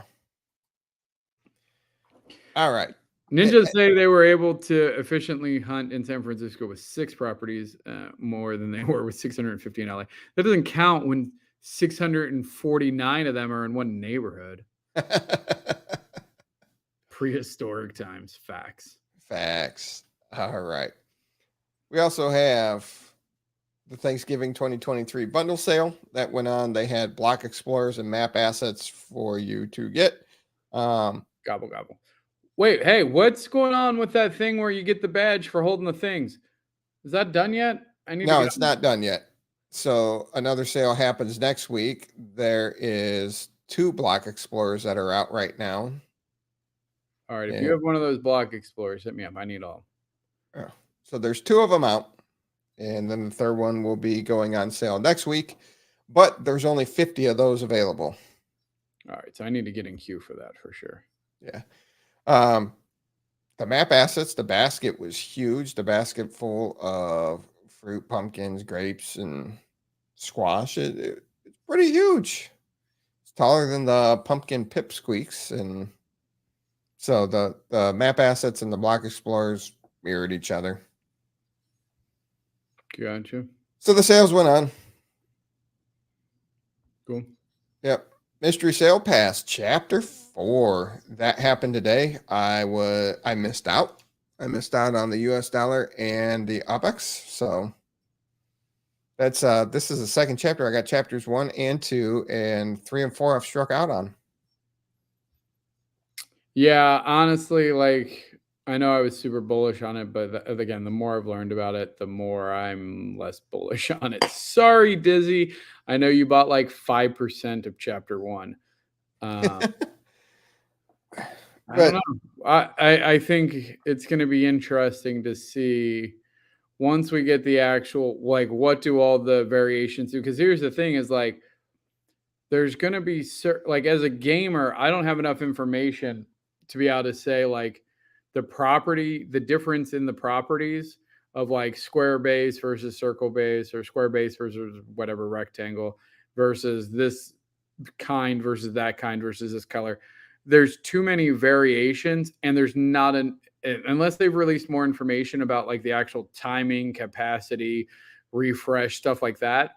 S1: All right.
S3: Ninjas say they were able to efficiently hunt in San Francisco with 6 properties, more than they were with 650 in LA. That doesn't count when 649 of them are in one neighborhood. Prehistoric times.
S1: Facts. All right. We also have the Thanksgiving 2023 bundle sale that went on. They had block explorers and map assets for you to get.
S3: Gobble, gobble. Wait, hey, what's going on with that thing where you get the badge for holding the things? Is that done yet?
S1: No, it's not done yet. So another sale happens next week. There is 2 block explorers that are out right now.
S3: All right, if you have one of those block explorers, hit me up. I need all.
S1: Oh, so there's 2 of them out. And then the third one will be going on sale next week. But there's only 50 of those available.
S3: All right, so I need to get in queue for that for sure.
S1: Yeah. The map assets, the basket was huge. The basket full of fruit, pumpkins, grapes, and squash. It's pretty huge. It's taller than the pumpkin pipsqueaks. And so the map assets and the block explorers mirrored each other.
S3: Gotcha.
S1: So the sales went on.
S3: Cool.
S1: Yep. Mystery Sale Pass Chapter 4. That happened today. I missed out. I missed out on the US dollar and the UPX. So that's this is the second chapter. I got chapters 1 and 2, and 3 and 4 I've struck out on.
S3: Yeah, honestly, like I know I was super bullish on it, but again, the more I've learned about it, the more I'm less bullish on it. Sorry, Dizzy. I know you bought like 5% of chapter 1. I don't know. I think it's going to be interesting to see once we get the actual, like, what do all the variations do? Because here's the thing is like, there's going to be, like, as a gamer, I don't have enough information to be able to say like the difference in the properties of like square base versus circle base or square base versus whatever rectangle versus this kind versus that kind versus this color. There's too many variations, and there's not unless they've released more information about like the actual timing, capacity, refresh, stuff like that.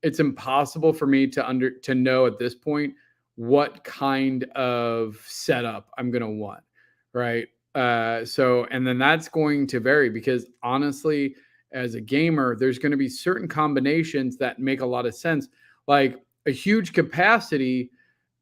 S3: It's impossible for me to know at this point what kind of setup I'm going to want, right? And then that's going to vary because honestly, as a gamer, there's going to be certain combinations that make a lot of sense. Like a huge capacity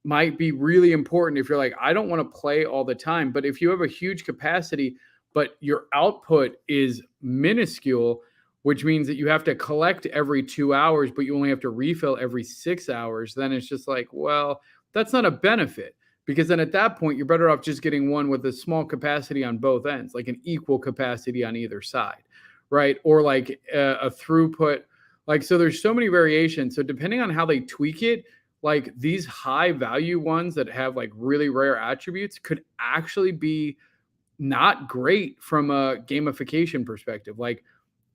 S3: might be really important if you're like, I don't want to play all the time. But if you have a huge capacity, but your output is minuscule, which means that you have to collect every 2 hours, but you only have to refill every 6 hours, then it's just like, well, that's not a benefit. Because then at that point, you're better off just getting one with a small capacity on both ends, like an equal capacity on either side, right? Or like a throughput. Like, so there's so many variations. So depending on how they tweak it, like these high value ones that have like really rare attributes could actually be not great from a gamification perspective. Like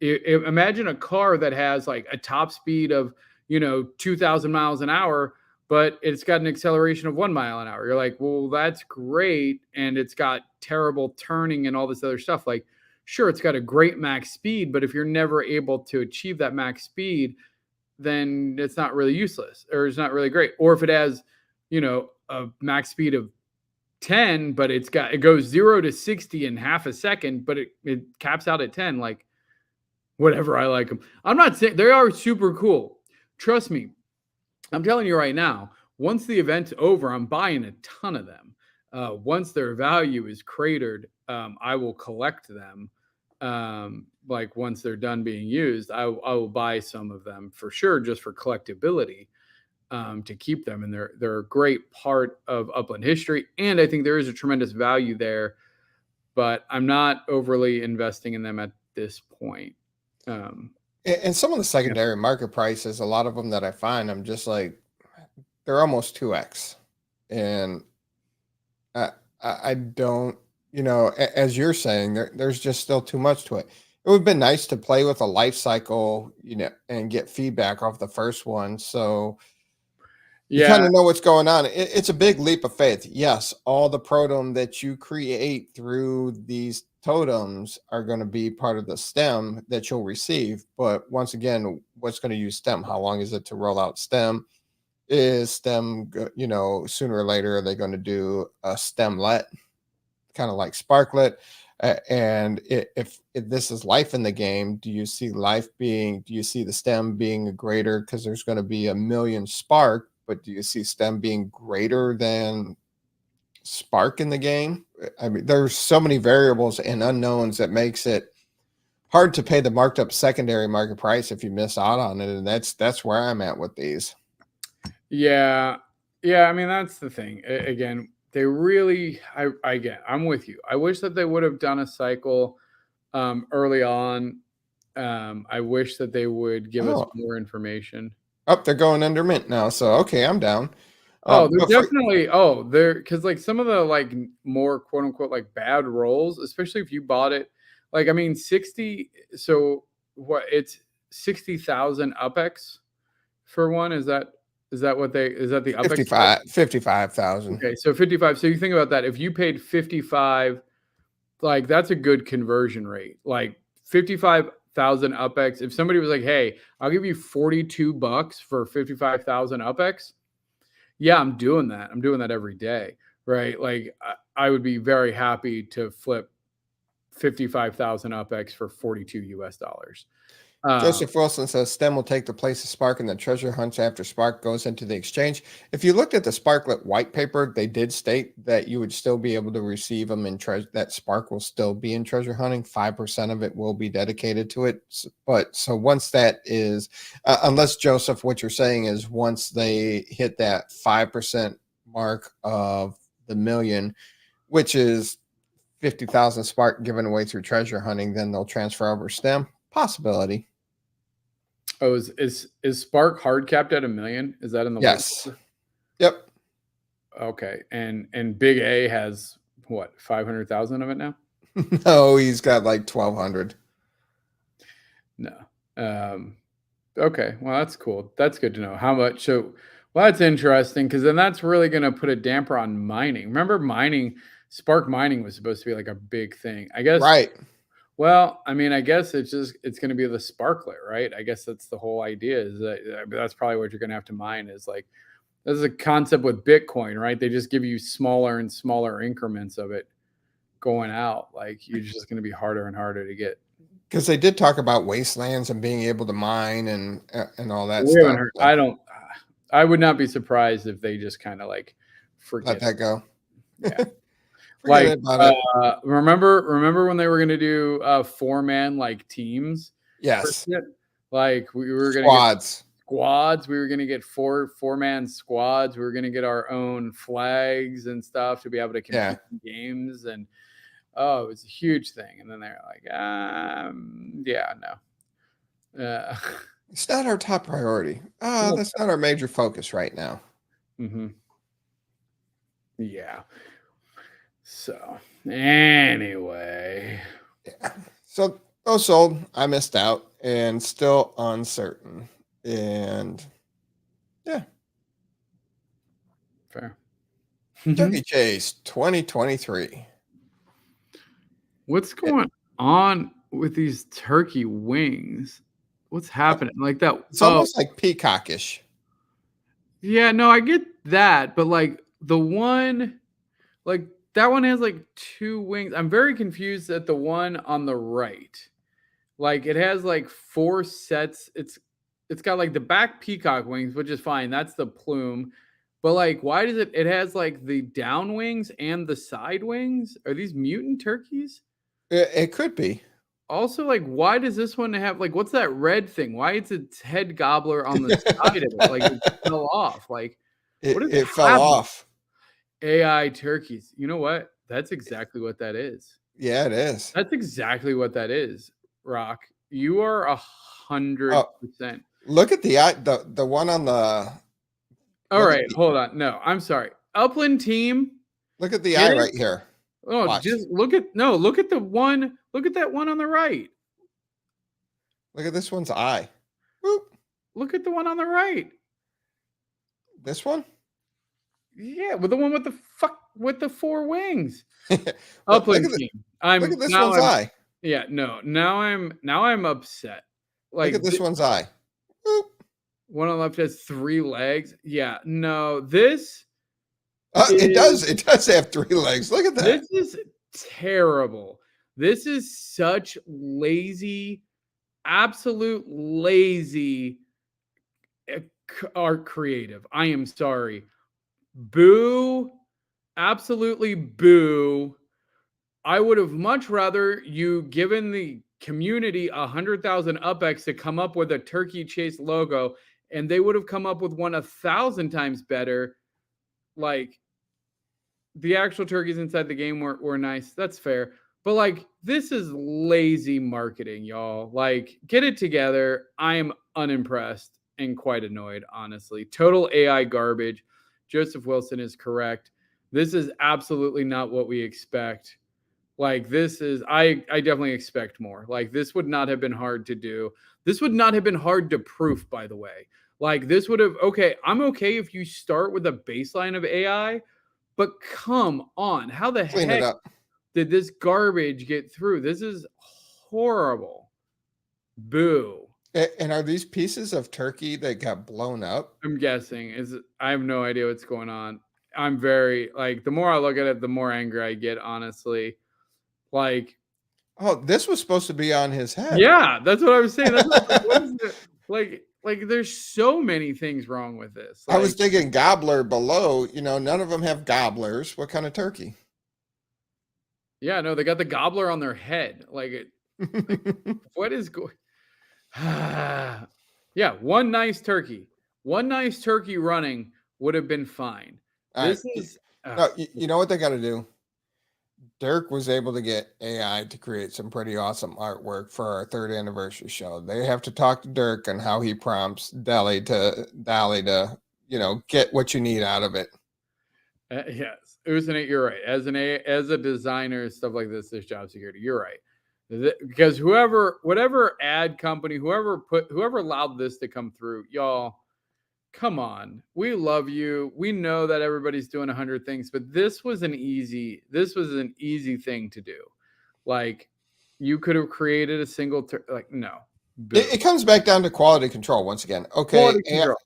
S3: imagine a car that has like a top speed of, 2,000 miles an hour, but it's got an acceleration of 1 mile an hour. You're like, well, that's great. And it's got terrible turning and all this other stuff. Like, sure, it's got a great max speed, but if you're never able to achieve that max speed, then it's not really useless or it's not really great. Or if it has, a max speed of 10, but it goes 0 to 60 in half a second, but it caps out at 10, like whatever. I like them. I'm not saying they are super cool. Trust me. I'm telling you right now, once the event's over, I'm buying a ton of them. Once their value is cratered, I will collect them. Like once they're done being used, I will buy some of them for sure, just for collectability, to keep them. And they're a great part of Upland history. And I think there is a tremendous value there, but I'm not overly investing in them at this point.
S1: And some of the secondary market prices, a lot of them that I find, I'm just like, they're almost 2x. And I don't, as you're saying, there's just still too much to it. It would have been nice to play with a life cycle, and get feedback off the first one. So you kind of know what's going on. It's a big leap of faith. Yes, all the protom that you create through these totems are going to be part of the stem that you'll receive. But once again, what's going to use stem? How long is it to roll out stem? Is stem, sooner or later, are they going to do a stemlet, kind of like sparklet? And if this is life in the game, do you see the stem being a greater, because there's going to be 1 million spark, but do you see stem being greater than spark in the game? I mean, there's so many variables and unknowns that makes it hard to pay the marked up secondary market price if you miss out on it. And that's where I'm at with these.
S3: Yeah. I mean, that's the thing. Again, they really, I'm with you. I wish that they would have done a cycle early on. I wish that they would give us more information.
S1: Oh, they're going under mint now. So, okay, I'm down.
S3: They're definitely, because like some of the like more quote unquote like bad rolls, especially if you bought it, like, I mean, 60. So it's 60,000 UPX for one. Is that the UPX?
S1: 55,000.
S3: Okay. So 55. So you think about that. If you paid 55, like that's a good conversion rate, like 55,000 UPX. If somebody was like, hey, I'll give you $42 for 55,000 UPX. Yeah, I'm doing that. I'm doing that every day, right? Like I would be very happy to flip 55,000 UPX for $42.
S1: Joseph Wilson says stem will take the place of spark in the treasure hunts after spark goes into the exchange. If you looked at the Sparklet white paper, they did state that you would still be able to receive them in treasure. That spark will still be in treasure hunting. 5% of it will be dedicated to it. But so once that is, unless Joseph, what you're saying is once they hit that 5% mark of the million, which is 50,000 spark given away through treasure hunting, then they'll transfer over stem. Possibility.
S3: Oh, is Spark hard capped at 1 million? Is that in the
S1: yes? Yep.
S3: Okay, and Big A has what, 500,000 of it now?
S1: No, he's got like 1,200.
S3: No. Okay, well that's cool. That's good to know. How much? So, well, that's interesting because then that's really going to put a damper on mining. Remember, Spark mining was supposed to be like a big thing. I guess.
S1: Right.
S3: Well, I mean, I guess it's going to be the sparklet, right? I guess that's the whole idea. Is that that's probably what you're going to have to mine. Is like this is a concept with Bitcoin, right? They just give you smaller and smaller increments of it going out. Like you're just going to be harder and harder to get.
S1: Because they did talk about wastelands and being able to mine and all that
S3: We
S1: stuff.
S3: haven't heard. I don't. I would not be surprised if they just kind of like
S1: Let
S3: forget.
S1: that go.
S3: Yeah.
S1: Forget
S3: Like
S1: about it.
S3: remember when they were going to do 4-man like teams?
S1: Yes.
S3: Like we were going to squads. We were going to get 4-man squads. We were going to get our own flags and stuff to be able to compete in games. And it was a huge thing. And then they're like, yeah, no.
S1: It's not our top priority. That's not our major focus right now.
S3: Mm-hmm. Yeah. So anyway.
S1: Yeah. So those sold. I missed out and still uncertain. And yeah.
S3: Fair.
S1: Turkey Chase 2023.
S3: What's going on with these turkey wings? What's happening? Like that?
S1: It's almost like peacockish.
S3: Yeah, no, I get that, but like the one, like that one has like 2 wings. I'm very confused at the one on the right. Like it has like 4 sets. It's got like the back peacock wings, which is fine. That's the plume. But like, why does it has like the down wings and the side wings? Are these mutant turkeys?
S1: It could be.
S3: Also, like, why does this one have like what's that red thing? Why is its head gobbler on the side of it? Like it fell off. Like
S1: it fell off.
S3: AI turkeys. You know what? That's exactly what that is.
S1: Yeah, it is.
S3: That's exactly what that is. Rock. You are 100%.
S1: Look at the one on the.
S3: All right, hold on. No, I'm sorry. Upland team.
S1: Look at the eye right here.
S3: Oh,
S1: Watch.
S3: just look at the one. Look at that one on the right.
S1: Look at this one's eye. Whoop.
S3: Look at the one on the right.
S1: This one?
S3: Yeah, with the one with the 4 wings. Upland team.
S1: Look at this one's eye.
S3: Yeah, no. Now I'm upset. Like
S1: look at this one's eye. Whoop.
S3: One on the left has 3 legs. Yeah, no. This
S1: it does have 3 legs. Look at that.
S3: This is terrible. This is such lazy, absolute lazy art creative. I am sorry. Boo. Absolutely boo. I would have much rather you given the community 100,000 UPX to come up with a Turkey Chase logo, and they would have come up with one 1,000 times better. Like, the actual turkeys inside the game were nice. That's fair. But like, this is lazy marketing, y'all. Like, get it together. I am unimpressed and quite annoyed, honestly. Total AI garbage. Joseph Wilson is correct. This is absolutely not what we expect. Like, this is, I definitely expect more. Like, this would not have been hard to do. This would not have been hard to proof, by the way. Like, this would have, okay, I'm okay if you start with a baseline of AI, but come on, how the heck did this garbage get through? This is horrible. Boo.
S1: And are these pieces of turkey that got blown up?
S3: I'm guessing. I have no idea what's going on. I'm very, like, the more I look at it, the more angry I get, honestly. Like,
S1: oh, this was supposed to be on his head.
S3: Yeah, that's what I was saying. That's what is it? Like, there's so many things wrong with this. Like,
S1: I was thinking gobbler below. None of them have gobblers. What kind of turkey?
S3: Yeah, no, they got the gobbler on their head. Like, what is going? Yeah, one nice turkey running would have been fine.
S1: No, you know what they got to do? Dirk was able to get AI to create some pretty awesome artwork for our 3rd anniversary show. They have to talk to Dirk on how he prompts Dali to get what you need out of it.
S3: Yes, Usain, you're right. As a designer, stuff like this, there's job security. You're right. Because whatever ad company, whoever allowed this to come through, y'all, come on. We love you. We know that everybody's doing 100 things, but this was an easy thing to do. Like, you could have created a single like no.
S1: It comes back down to quality control once again. Okay,
S3: Quality control.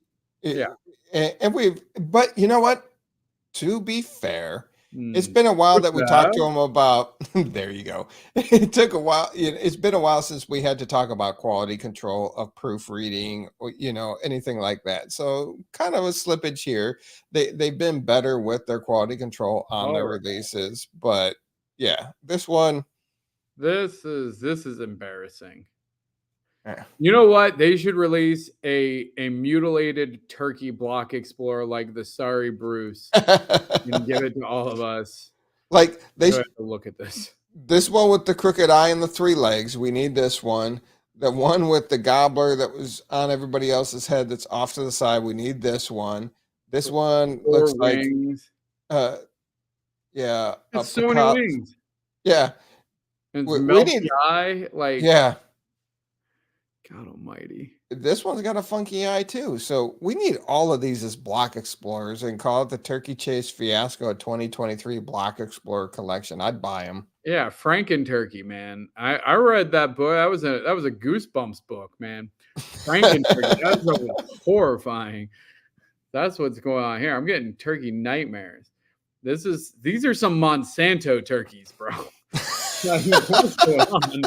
S1: and but you know what? To be fair, it's
S3: Hmm.
S1: been a while
S3: What's
S1: that we
S3: that?
S1: talked to him about. There you go. It took a while. It's been a while since we had to talk about quality control of proofreading, or anything like that. So kind of a slippage here. They've been better with their quality control on their
S3: All right.
S1: releases, but yeah, this one.
S3: This is embarrassing.
S1: eh.
S3: You know what? They should release a mutilated turkey block explorer like the Sorry Bruce and give it to all of us.
S1: Like
S3: Go ahead and look at this.
S1: this one with the crooked eye and the 3 legs. We need this one. The one with the gobbler that was on everybody else's head that's off to the side. We need this one. This one
S3: 4
S1: looks like
S3: wings.
S1: yeah,
S3: That's
S1: up
S3: so
S1: the
S3: many
S1: top.
S3: wings.
S1: Yeah.
S3: And it's
S1: We
S3: melty
S1: need
S3: eye. Like,
S1: yeah.
S3: God almighty.
S1: This one's got a funky eye too. So we need all of these as block explorers and call it the Turkey Chase Fiasco 2023 Block Explorer Collection. I'd buy them.
S3: Yeah, Franken Turkey, man. I read that book. That was a Goosebumps book, man. Franken Turkey. That was horrifying. That's what's going on here. I'm getting turkey nightmares. These are some Monsanto turkeys, bro. What's going on?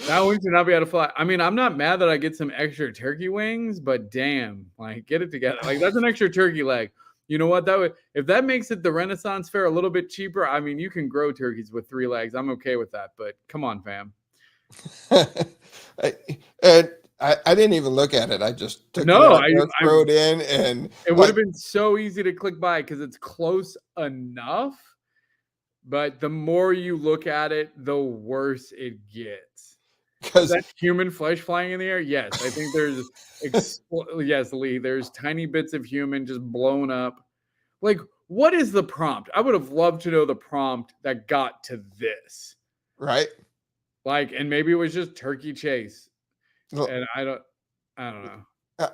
S3: That one should not be able to fly. I mean, I'm not mad that I get some extra turkey wings, but damn, like get it together. Like that's an extra turkey leg. You know what? If that makes it the Renaissance Fair a little bit cheaper, I mean, you can grow turkeys with 3 legs. I'm okay with that, but come on, fam.
S1: I didn't even look at it. I just took throw it in, and
S3: it would have been so easy to click by because it's close enough. But the more you look at it, the worse it gets. Is that human flesh flying in the air? Yes, I think there's yes, Lee. There's tiny bits of human just blown up. Like, what is the prompt? I would have loved to know the prompt that got to this.
S1: Right.
S3: Like, and maybe it was just Turkey Chase. And I don't know.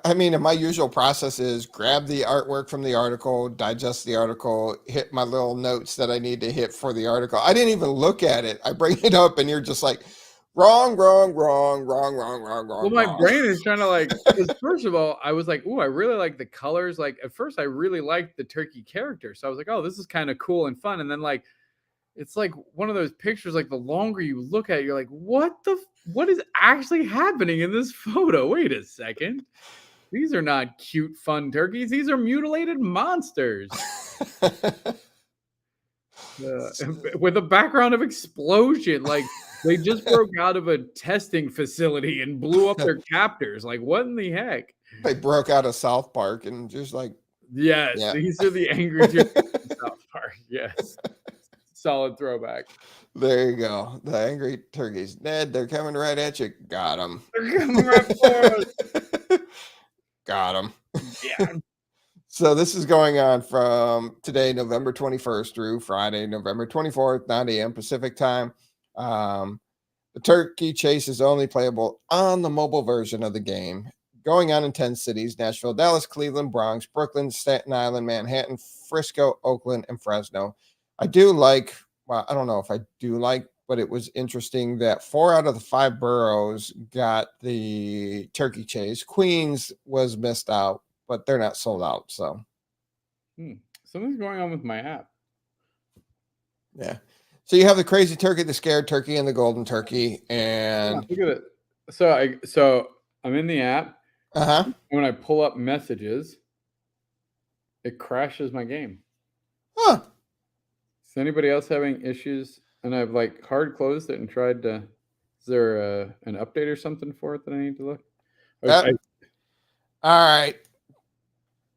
S1: I mean, my usual process is grab the artwork from the article, digest the article, hit my little notes that I need to hit for the article. I didn't even look at it. I bring it up and you're just like, wrong.
S3: Well, my brain is trying to like, because first of all, I was like, ooh, I really like the colors. Like at first I really liked the turkey character. So I was like, oh, this is kind of cool and fun. And then like, it's like one of those pictures, like the longer you look at it, you're like, what is actually happening in this photo? Wait a second. These are not cute, fun turkeys. These are mutilated monsters. With a background of explosion. Like they just broke out of a testing facility and blew up their captors. Like what in the heck?
S1: They broke out of South Park and just like,
S3: yes, yeah. These are the angry turkeys in South Park. Yes. Solid throwback.
S1: There you go. The angry turkeys. Ned, they're coming right at you. Got them.
S3: They're coming right for us.
S1: Got them.
S3: Yeah.
S1: So this is going on from today, November 21st through Friday, November 24th, 9 a.m. Pacific time. The Turkey Chase is only playable on the mobile version of the game. Going on in 10 cities: Nashville, Dallas, Cleveland, Bronx, Brooklyn, Staten Island, Manhattan, Frisco, Oakland, and Fresno. I do like, well, I don't know if I do like, but it was interesting that 4 out of the 5 boroughs got the Turkey Chase. Queens was missed out, but they're not sold out. So
S3: something's going on with my app.
S1: Yeah. So you have the crazy turkey, the scared turkey, and the golden turkey. And
S3: look at it. So I'm in the app.
S1: And
S3: when I pull up messages, it crashes my game.
S1: Huh.
S3: Is anybody else having issues? And I've like hard closed it and tried to. Is there an update or something for it that I need to look?
S1: All right.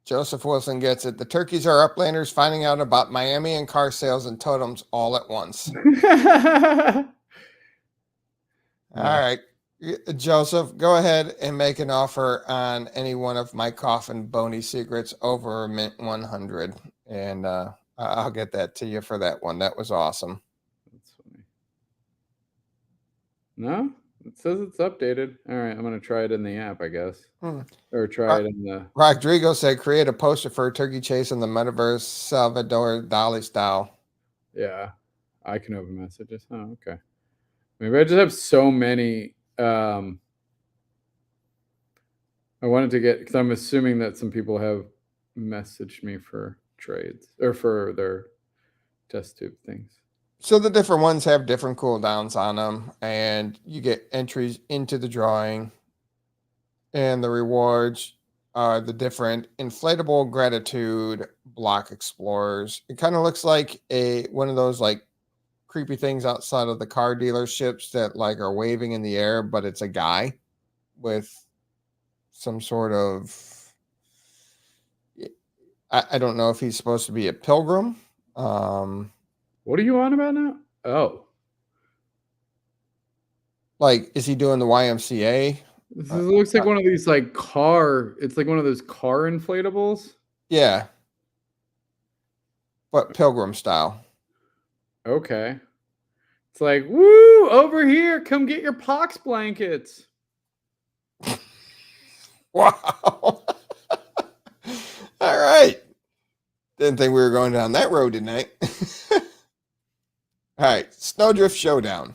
S1: Joseph Wilson gets it. The turkeys are Uplanders finding out about Miami and car sales and totems all at once. All right. Joseph, go ahead and make an offer on any one of my coffin bony secrets over mint 100. And I'll get that to you for that one. That was awesome.
S3: That's funny. No? It says it's updated. All right, I'm going to try it in the app, I guess. Or try it in the...
S1: Rodrigo said, create a poster for a turkey chase in the metaverse, Salvador Dali style.
S3: Yeah. I can open messages. Oh, okay. Maybe I just have so many. I wanted to get, because I'm assuming that some people have messaged me for trades or for their test tube things.
S1: So the different ones have different cooldowns on them, and you get entries into the drawing. And the rewards are the different inflatable gratitude block explorers. It kind of looks like one of those like creepy things outside of the car dealerships that like are waving in the air, but it's a guy with some sort of I don't know if he's supposed to be a pilgrim.
S3: What are you on about now? Oh,
S1: like is he doing the YMCA?
S3: this looks like one of these like car. It's like one of those car inflatables.
S1: Yeah, but pilgrim style.
S3: Okay. It's like, woo, over here, come get your pox blankets.
S1: Wow. All right. Didn't think we were going down that road tonight. All right. Snowdrift Showdown.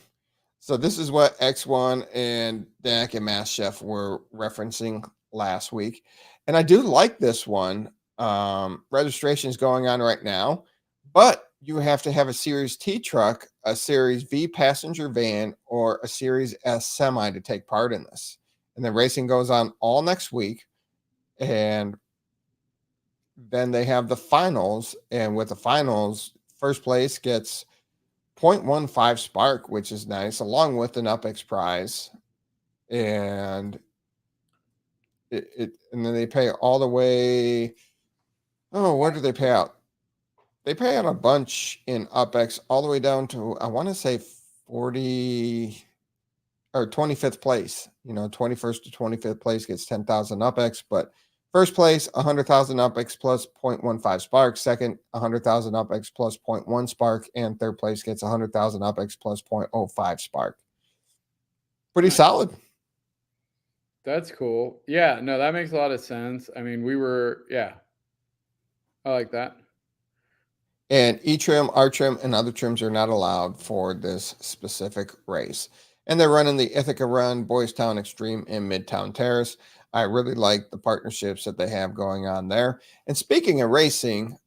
S1: So this is what X1 and Dak and Mass Chef were referencing last week. And I do like this one. Registration is going on right now, but you have to have a Series T truck, a Series V passenger van, or a Series S semi to take part in this. And the racing goes on all next week. And then they have the finals. And with the finals, first place gets 0.15 spark, which is nice, along with an UPX prize. And and then they pay all the way. Oh, what do they pay out? They pay out a bunch in UPX all the way down to, I want to say 40 or 25th place. 21st to 25th place gets 10,000 UPX, but first place, 100,000 UPX plus 0.15 spark. Second, 100,000 UPX plus 0.1 spark. And third place gets 100,000 UPX plus 0.05 spark. Pretty solid.
S3: That's cool. Yeah, no, that makes a lot of sense. I mean, I like that.
S1: And E-trim, R-trim, and other trims are not allowed for this specific race. And they're running the Ithaca Run, Boys Town Extreme, and Midtown Terrace. I really like the partnerships that they have going on there. And speaking of racing,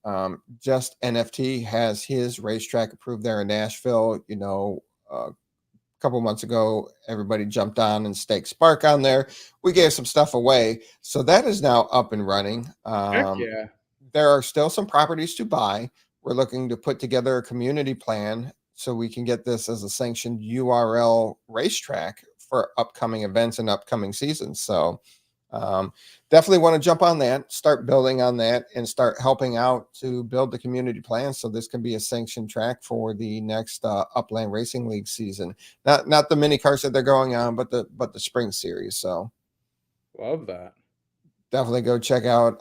S1: Just NFT has his racetrack approved there in Nashville. A couple months ago, everybody jumped on and staked Spark on there. We gave some stuff away. So that is now up and running.
S3: Heck yeah.
S1: There are still some properties to buy. We're looking to put together a community plan so we can get this as a sanctioned URL racetrack for upcoming events and upcoming seasons. So definitely want to jump on that, start building on that, and start helping out to build the community plan so this can be a sanctioned track for the next Upland Racing League season. Not the mini cars that they're going on, but the spring series. So
S3: love that.
S1: Definitely go check out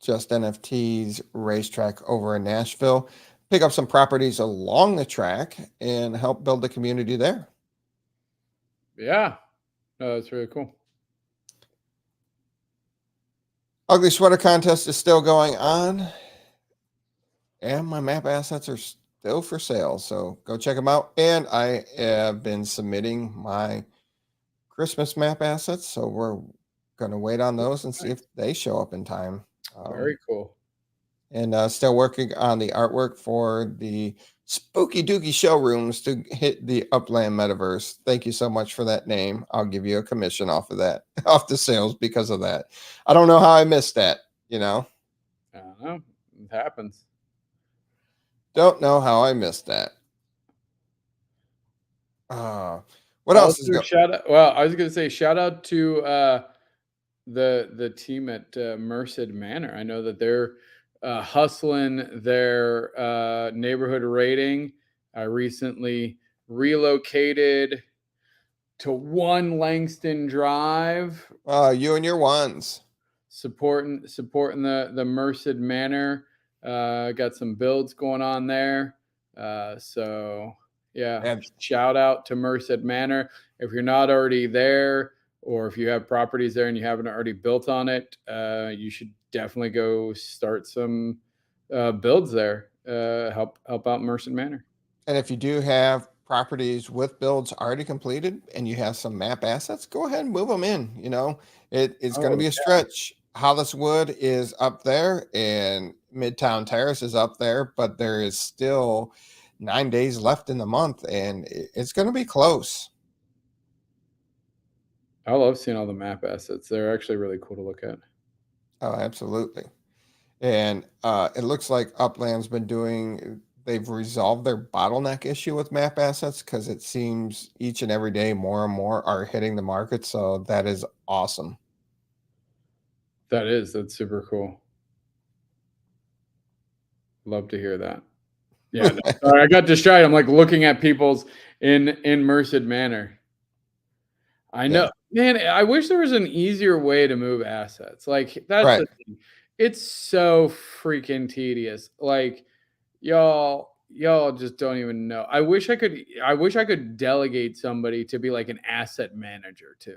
S1: Just NFT's racetrack over in Nashville. Pick up some properties along the track and help build the community there.
S3: Yeah. No, that's really cool.
S1: Ugly Sweater Contest is still going on. And my map assets are still for sale. So go check them out. And I have been submitting my Christmas map assets. So we're going to wait on those and see if they show up in time.
S3: Very cool.
S1: And still working on the artwork for the Spooky Dookie showrooms to hit the Upland metaverse. Thank you so much for that name. I'll give you a commission off of that, off the sales because of that. I don't know how I missed that,
S3: I don't know. It happens.
S1: Don't know how I missed that. What else is going?
S3: I was going to say shout out to the team at Merced Manor. I know that they're hustling their neighborhood rating. I recently relocated to 1 Langston Drive.
S1: You and your ones.
S3: Supporting the Merced Manor. Got some builds going on there. So yeah, shout out to Merced Manor. If you're not already there, or if you have properties there and you haven't already built on it, you should definitely go start some builds there. help out Merced Manor.
S1: And if you do have properties with builds already completed and you have some map assets, go ahead and move them in. It's going to be a stretch. Holliswood is up there and Midtown Terrace is up there, but there is still 9 days left in the month and it's going to be close.
S3: I love seeing all the map assets. They're actually really cool to look at.
S1: Oh, absolutely. And it looks like Upland's they've resolved their bottleneck issue with map assets because it seems each and every day more and more are hitting the market. So that is awesome.
S3: That's super cool. Love to hear that. Yeah, no, sorry, I got distracted. I'm like looking at people's in Merced Manor. I know, man. I wish there was an easier way to move assets. Like that's
S1: Right.
S3: the thing. It's so freaking tedious. Like y'all just don't even know. I wish I could delegate somebody to be like an asset manager too.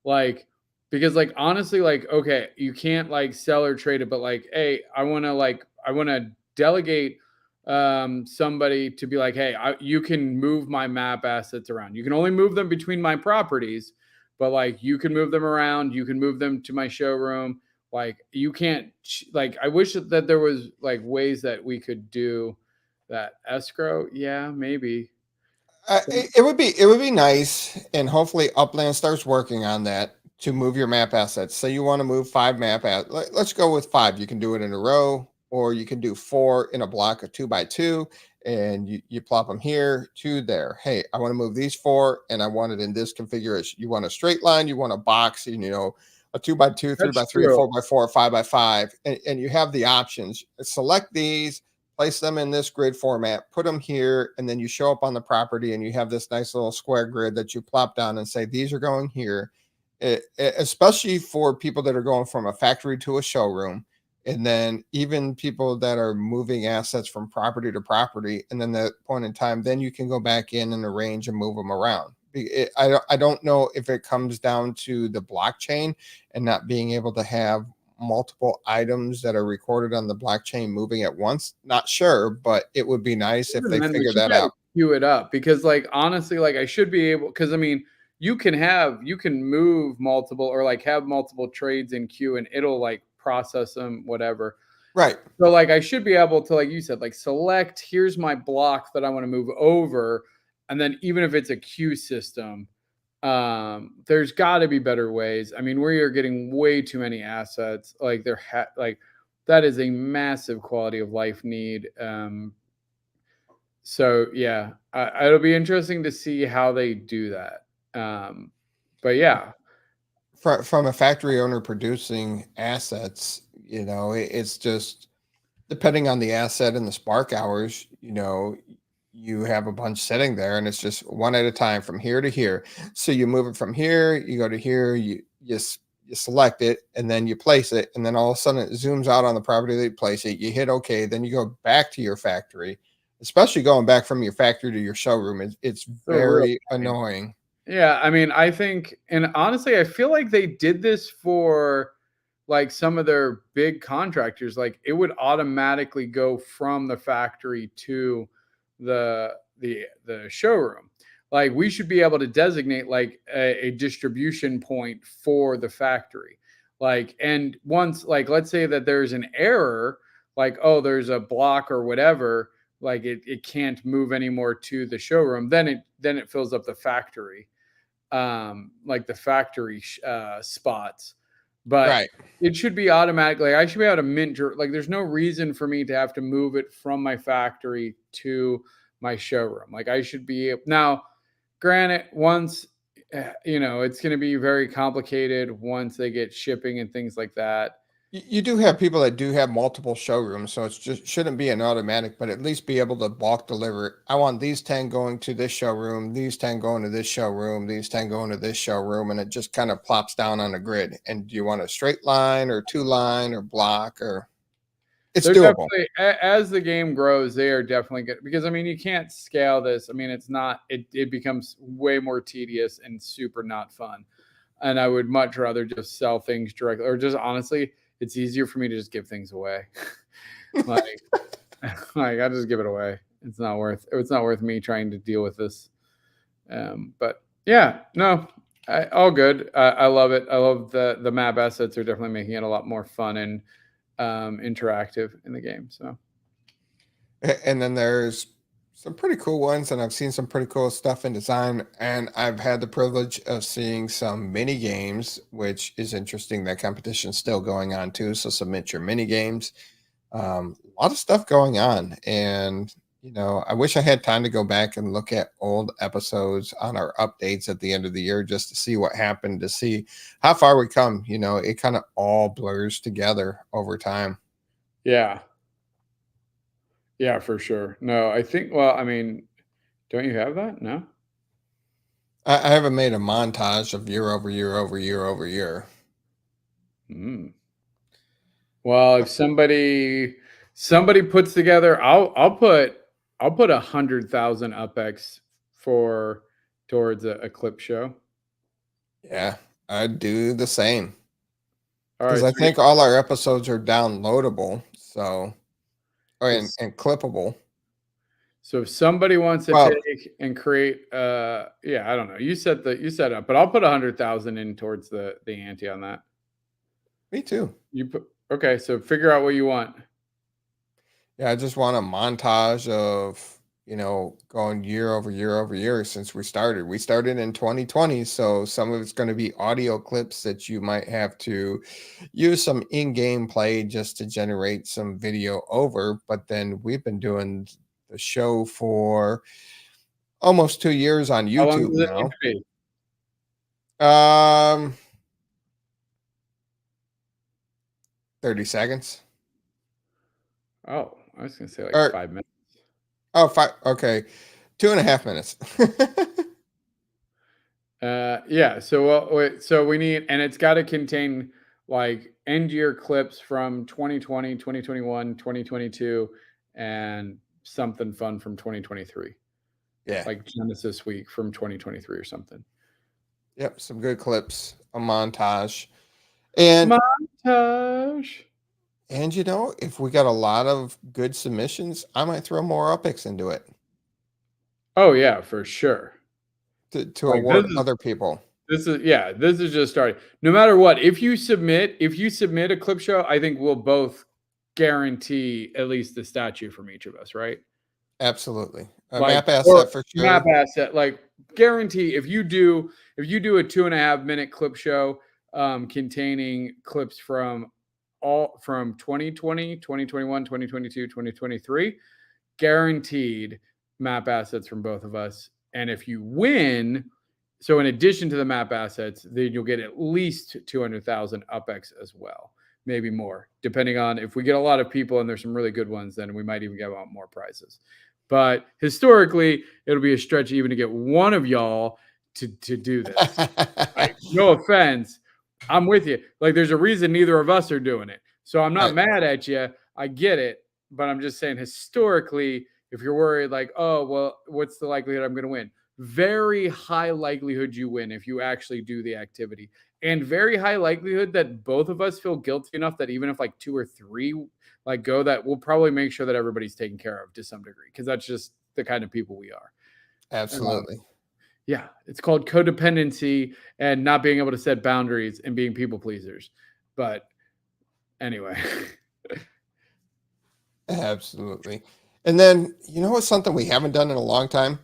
S3: Like, because like honestly, like, okay, you can't like sell or trade it, but like, hey, I want to delegate somebody to be like, hey, you can move my map assets around. You can only move them between my properties, but like you can move them around. You can move them to my showroom. Like you can't, like, I wish that there was like ways that we could do that. Escrow. Yeah, maybe.
S1: It would be nice, and hopefully Upland starts working on that to move your map assets. So you want to move 5 map assets. Let's go with 5. You can do it in a row, or you can do 4 in a block of 2x2, and you plop them here, 2 there. Hey, I want to move these 4, and I want it in this configuration. You want a straight line, you want a box, and a 2x2, 3x3, 4x4, or 5x5, and you have the options. Select these, place them in this grid format, put them here, and then you show up on the property and you have this nice little square grid that you plop down and say, these are going here. Especially for people that are going from a factory to a showroom, and then even people that are moving assets from property to property, and then that point in time, then you can go back in and arrange and move them around. I don't know if it comes down to the blockchain and not being able to have multiple items that are recorded on the blockchain moving at once. Not sure, but it would be nice if they figure that out.
S3: Queue it up, because like honestly, like I should be able, because I mean, you can move multiple, or like have multiple trades in queue and it'll like process them, whatever.
S1: Right.
S3: So like I should be able to, like you said, like select, here's my block that I want to move over. And then even if it's a queue system, there's got to be better ways. I mean, we are getting way too many assets. Like like that is a massive quality of life need. So yeah, it'll be interesting to see how they do that. But yeah,
S1: from a factory owner producing assets, it's just depending on the asset and the spark hours, you have a bunch sitting there and it's just one at a time from here to here. So you move it from here, you go to here, you select it, and then you place it, and then all of a sudden it zooms out on the property that you place it. You hit okay, then you go back to your factory. Especially going back from your factory to your showroom, it's very annoying.
S3: Yeah, I mean, I think, and honestly, I feel like they did this for like some of their big contractors. Like it would automatically go from the factory to the showroom. Like we should be able to designate like a distribution point for the factory. Like, and once, like, let's say that there's an error, like, oh, there's a block or whatever, like it can't move anymore to the showroom, then it fills up the factory, like the factory spots. But
S1: right.
S3: It should be automatic. Like I should be able to mint, like there's no reason for me to have to move it from my factory to my showroom. Like I should be now, granted, once it's going to be very complicated once they get shipping and things like that.
S1: You do have people that do have multiple showrooms, so it's just shouldn't be an automatic, but at least be able to bulk deliver. I want these 10 going to this showroom, these 10 going to this showroom, these 10 going to this showroom, and it just kind of plops down on a grid. And do you want a straight line or 2-line or block, or it's doable.
S3: As the game grows, they are definitely good, because I mean, you can't scale this. I mean, it becomes way more tedious and super not fun. And I would much rather just sell things directly, or just honestly, it's easier for me to just give things away. Like, Like, I just give it away. It's not worth me trying to deal with this. But yeah, no, all good. I love it. I love the map assets are definitely making it a lot more fun and interactive in the game. So,
S1: And then there's some pretty cool ones, and I've seen some pretty cool stuff in design. And I've had the privilege of seeing some mini games, which is interesting. That competition's still going on too. So submit your mini games. A lot of stuff going on, and I wish I had time to go back and look at old episodes on our updates at the end of the year just to see what happened, to see how far we come. It kind of all blurs together over time.
S3: yeah. Yeah, for sure. No, I think, well, I mean, don't you have that? No?
S1: I haven't made a montage of year over year over year over year.
S3: Mm. Well, if somebody puts together, I'll put 100,000 UPX towards a clip show.
S1: Yeah, I'd do the same.
S3: All
S1: Because
S3: right.
S1: I think all our episodes are downloadable, and clippable.
S3: So if somebody wants to take and create, I don't know. You set up, but I'll put 100,000 in towards the ante on that.
S1: Me too.
S3: Okay. So figure out what you want.
S1: Yeah, I just want a montage of going year over year over year since we started. We started in 2020, so some of it's going to be audio clips that you might have to use some in-game play just to generate some video over. But then we've been doing the show for almost 2 years on YouTube.
S3: How long does it need to be?
S1: 30 seconds.
S3: Oh, I was gonna say like 5 minutes.
S1: Oh, 5. Okay, 2.5 minutes.
S3: Yeah. So we need, and it's got to contain like end year clips from 2020, 2021, 2022, and something fun from 2023.
S1: Yeah,
S3: like Genesis Week from 2023 or something.
S1: Yep, some good clips, a montage, and if we got a lot of good submissions, I might throw more UPX into it.
S3: Oh yeah, for sure.
S1: To award other people.
S3: This is just starting. No matter what, if you submit a clip show, I think we'll both guarantee at least the statue from each of us, right?
S1: Absolutely. A map asset for sure.
S3: Map asset, like guarantee if you do a 2.5 minute clip show containing clips from 2020, 2021, 2022, 2023, guaranteed map assets from both of us. And if you win, so in addition to the map assets, then you'll get at least 200,000 UPX as well, maybe more, depending on if we get a lot of people and there's some really good ones, then we might even give out more prizes. But historically, it'll be a stretch even to get one of y'all to do this. Like, no offense, I'm with you. Like, there's a reason neither of us are doing it. So I'm not mad at you. I get it. But I'm just saying, historically, if you're worried, like, oh, well, what's the likelihood I'm going to win? Very high likelihood you win if you actually do the activity. And very high likelihood that both of us feel guilty enough that even if like 2 or 3 like go, that we'll probably make sure that everybody's taken care of to some degree, because that's just the kind of people we are.
S1: Absolutely.
S3: Yeah, it's called codependency and not being able to set boundaries and being people pleasers. But anyway.
S1: Absolutely. And then, what's something we haven't done in a long time?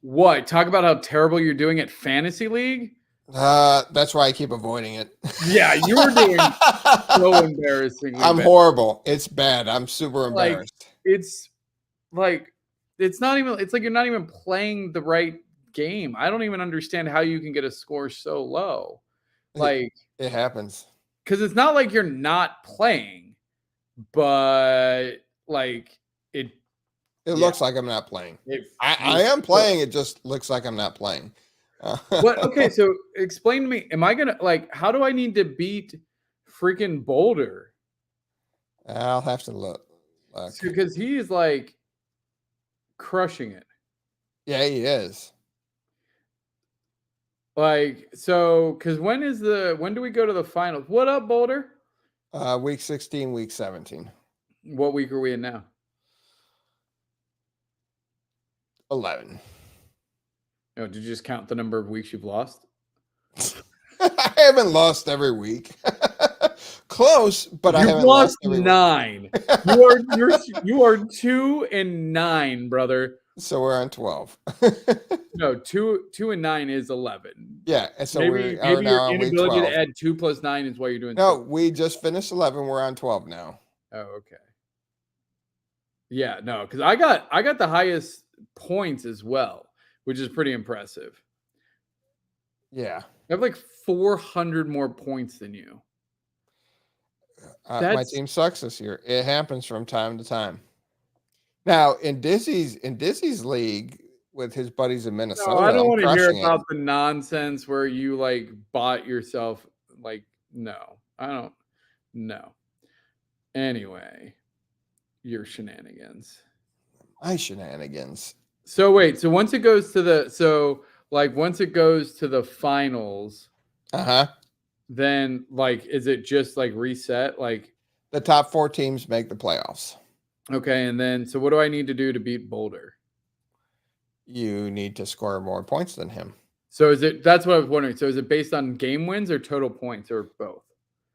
S3: What? Talk about how terrible you're doing at Fantasy League?
S1: That's why I keep avoiding it.
S3: Yeah, you were doing so embarrassingly
S1: I'm
S3: bad.
S1: horrible. It's bad. I'm super embarrassed.
S3: It's like you're not even playing the right game. I don't even understand how you can get a score so low. Like,
S1: it happens.
S3: Because it's not like you're not playing, but like it
S1: looks like I'm not playing. I am playing. It just looks like I'm not playing.
S3: What? Okay, so explain to me. Am I gonna how do I need to beat freaking Boulder?
S1: I'll have to look.
S3: Because he is like crushing it.
S1: Yeah, he is.
S3: Because when do we go to the finals? What up, Boulder?
S1: Week 16, week 17.
S3: What week are we in now?
S1: 11.
S3: Oh, did you just count the number of weeks you've lost?
S1: I haven't lost every week. Close, but I
S3: You've
S1: haven't
S3: lost
S1: lost every
S3: 9.
S1: week.
S3: You are 2-9, brother.
S1: So we're on 12.
S3: No, 2-9 is 11.
S1: Yeah, and so
S3: Maybe
S1: we are now
S3: your
S1: on week
S3: inability
S1: 12.
S3: to add 2 plus 9 is why you're doing.
S1: No, we just finished 11. We're on 12 now.
S3: Oh, okay. Yeah, no, because I got the highest points as well, which is pretty impressive.
S1: Yeah.
S3: I have like 400 more points than you.
S1: My team sucks this year. It happens from time to time. Now in Dizzy's league with his buddies in Minnesota.
S3: No, I don't want to hear
S1: it.
S3: about the nonsense where you like bought yourself. Like, no, I don't. No. Anyway, your shenanigans.
S1: My shenanigans.
S3: So wait, so once it goes to the finals, then like is it just like reset? Like
S1: the top 4 teams make the playoffs.
S3: Okay, and then so what do I need to do to beat Boulder?
S1: You need to score more points than him.
S3: So that's what I was wondering. So is it based on game wins or total points or both?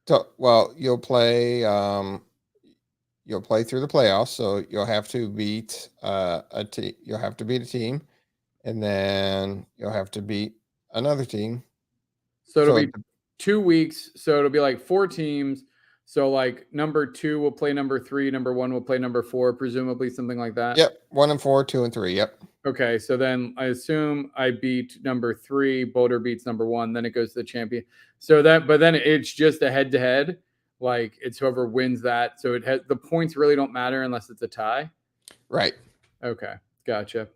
S1: So well, you'll play through the playoffs, so you'll have to beat you'll have to beat a team, and then you'll have to beat another team.
S3: So it'll be 2 weeks. So it'll be like 4 teams. So like number 2 will play number 3, number 1 will play number 4, presumably something like that.
S1: Yep, 1 and 4, 2 and 3. Yep.
S3: Okay, so then I assume I beat number 3, Boulder beats number 1, then it goes to the champion. So but then it's just a head-to-head. Like it's whoever wins that. So the points really don't matter unless it's a tie.
S1: Right.
S3: Okay, gotcha.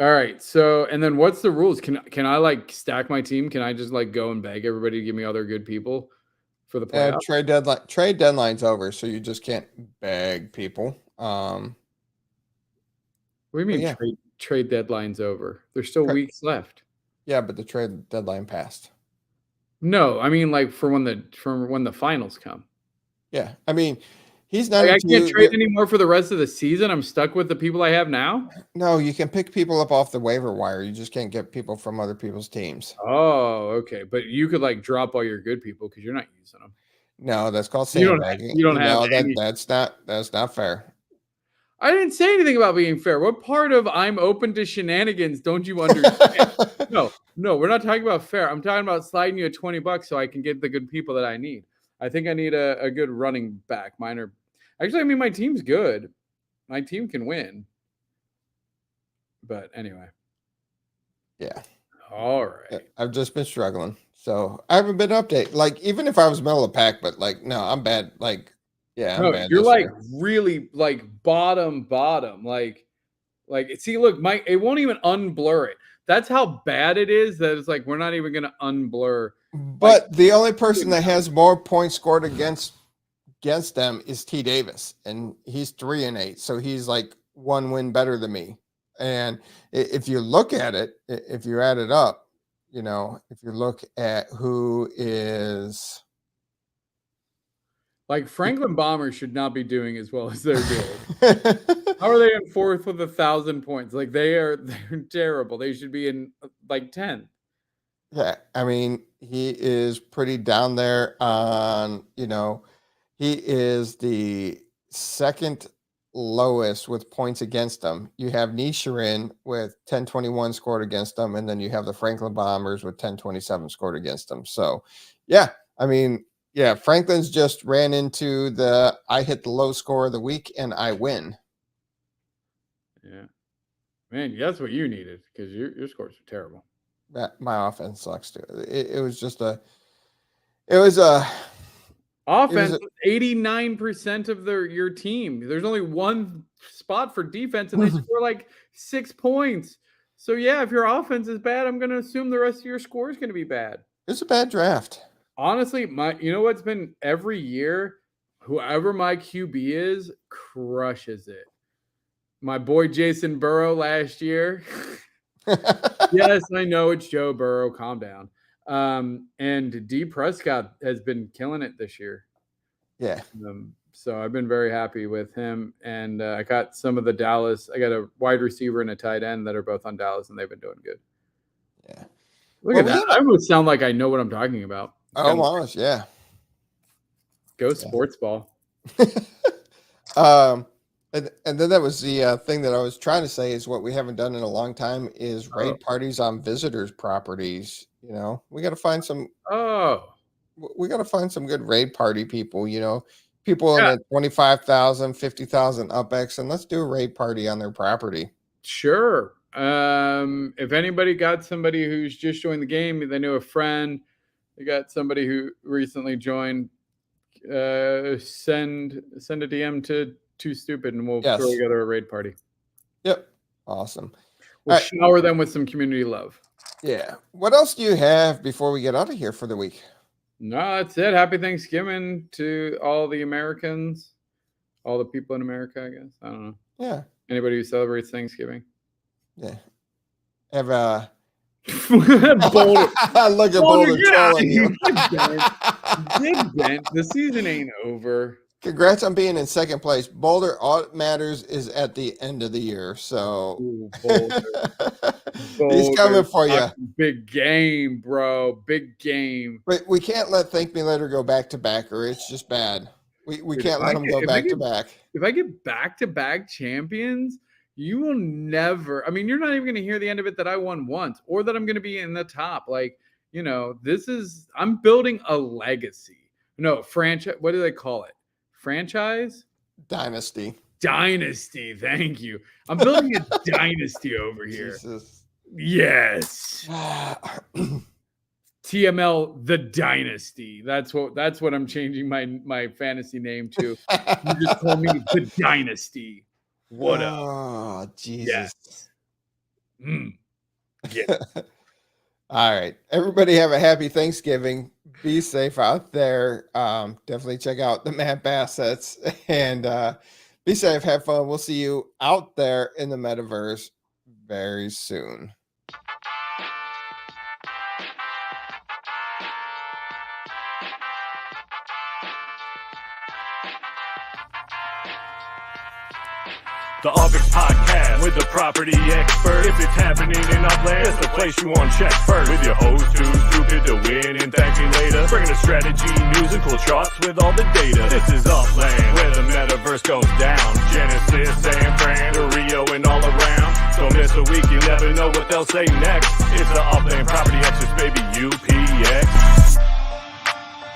S3: All right. So and then what's the rules? Can I like stack my team? Can I just like go and beg everybody to give me other good people for the playoffs?
S1: Trade deadline's over, so you just can't beg people.
S3: What do you mean trade deadline's over? There's still weeks left.
S1: Yeah, but the trade deadline passed.
S3: No, I mean like for when the finals come.
S1: Yeah, I mean he's not.
S3: I can't trade anymore for the rest of the season. I'm stuck with the people I have now.
S1: No, you can pick people up off the waiver wire. You just can't get people from other people's teams.
S3: Oh, okay, but you could like drop all your good people because you're not using them.
S1: No, that's called sandbagging.
S3: You don't have
S1: that's not fair.
S3: I didn't say anything about being fair. What part of I'm open to shenanigans don't you understand? No, we're not talking about fair. I'm talking about sliding you $20 so I can get the good people that I need. I think I need a good running back. My team's good. My team can win. But anyway.
S1: Yeah.
S3: All right.
S1: I've just been struggling. So I haven't been updated. Like, even if I was middle of the pack, but like, no, I'm bad. Like, yeah, I'm bad.
S3: You're like really like bottom. Like, see, look, it won't even unblur it. That's how bad it is that it's like we're not even gonna unblur.
S1: But the only person that has more points scored against them is T Davis, and he's 3-8, so he's like 1 win better than me. And if you look at it, if you add it up, if you look at who is
S3: like Franklin Bombers should not be doing as well as they're doing. How are they in 4th with 1,000 points? Like they're terrible. They should be in like 10th.
S1: Yeah, I mean, he is pretty down there on, he is the second lowest with points against them. You have Nisharin with 1021 scored against them, and then you have the Franklin Bombers with 1027 scored against them. So, yeah, I mean, yeah, Franklin's just ran into I hit the low score of the week and I win.
S3: Yeah, man, that's what you needed because your scores are terrible.
S1: My offense sucks too. It was
S3: offense. 89% of your team. There's only one spot for defense, and they score like 6 points. So yeah, if your offense is bad, I'm going to assume the rest of your score is going to be bad.
S1: It's a bad draft.
S3: Honestly, you know what's been every year? Whoever my QB is crushes it. My boy Jason Burrow last year. Yes, I know it's Joe Burrow. Calm down. And D Prescott has been killing it this year.
S1: Yeah.
S3: So I've been very happy with him. And I got some of the Dallas. I got a wide receiver and a tight end that are both on Dallas, and they've been doing good.
S1: Yeah.
S3: Look at that. I almost sound like I know what I'm talking about.
S1: Almost, yeah.
S3: Go sports ball.
S1: And then that was the thing that I was trying to say is what we haven't done in a long time is raid parties on visitors' properties. You know, we got to find some. We got to find some good raid party people. You know, people in the 25,000, 50,000 UPX, and let's do a raid party on their property.
S3: Sure. If anybody got somebody who's just joined the game, they knew a friend, they got somebody who recently joined, send a DM to Too Stupid, and we'll throw together a raid party.
S1: Yep. Awesome.
S3: We'll shower them with some community love.
S1: Yeah. What else do you have before we get out of here for the week?
S3: No, that's it. Happy Thanksgiving to all the Americans, all the people in America, I guess. I don't know.
S1: Yeah.
S3: Anybody who celebrates Thanksgiving.
S1: Yeah. Have a
S3: Boulder.
S1: Look at Boulder trolling you.
S3: Get bent. The season ain't over.
S1: Congrats on being in second place. Boulder, all that matters is at the end of the year. So
S3: Boulder.
S1: He's coming for you.
S3: Big game, bro. Big game.
S1: But we can't let ThankMeLater go back to back, or it's just bad. We can't let them go back to back.
S3: If I get back to back champions, you will never. I mean, you're not even going to hear the end of it that I won once, or that I'm going to be in the top. Like, you know, I'm building a legacy. No, franchise. What do they call it? Franchise?
S1: Dynasty.
S3: Thank you. I'm building a dynasty over here.
S1: Jesus.
S3: Yes. TML the Dynasty. That's what I'm changing my fantasy name to. You just call me the Dynasty. What up?
S1: Oh, Jesus.
S3: Yes. Yeah.
S1: All right. Everybody have a happy Thanksgiving. Be safe out there. Definitely check out the map assets and be safe. Have fun. We'll see you out there in the metaverse very soon.
S2: The UPX Podcast with the property expert. If it's happening in Upland, it's the place you want to check first. With your host Too Stupid to Win and ThankMeLater, bringing the strategy, news, and cool charts with all the data. This is Upland, where the metaverse goes down. Genesis, San Fran, to Rio, and all around. Don't miss a week, you never know what they'll say next. It's the Upland property experts, baby, UPX.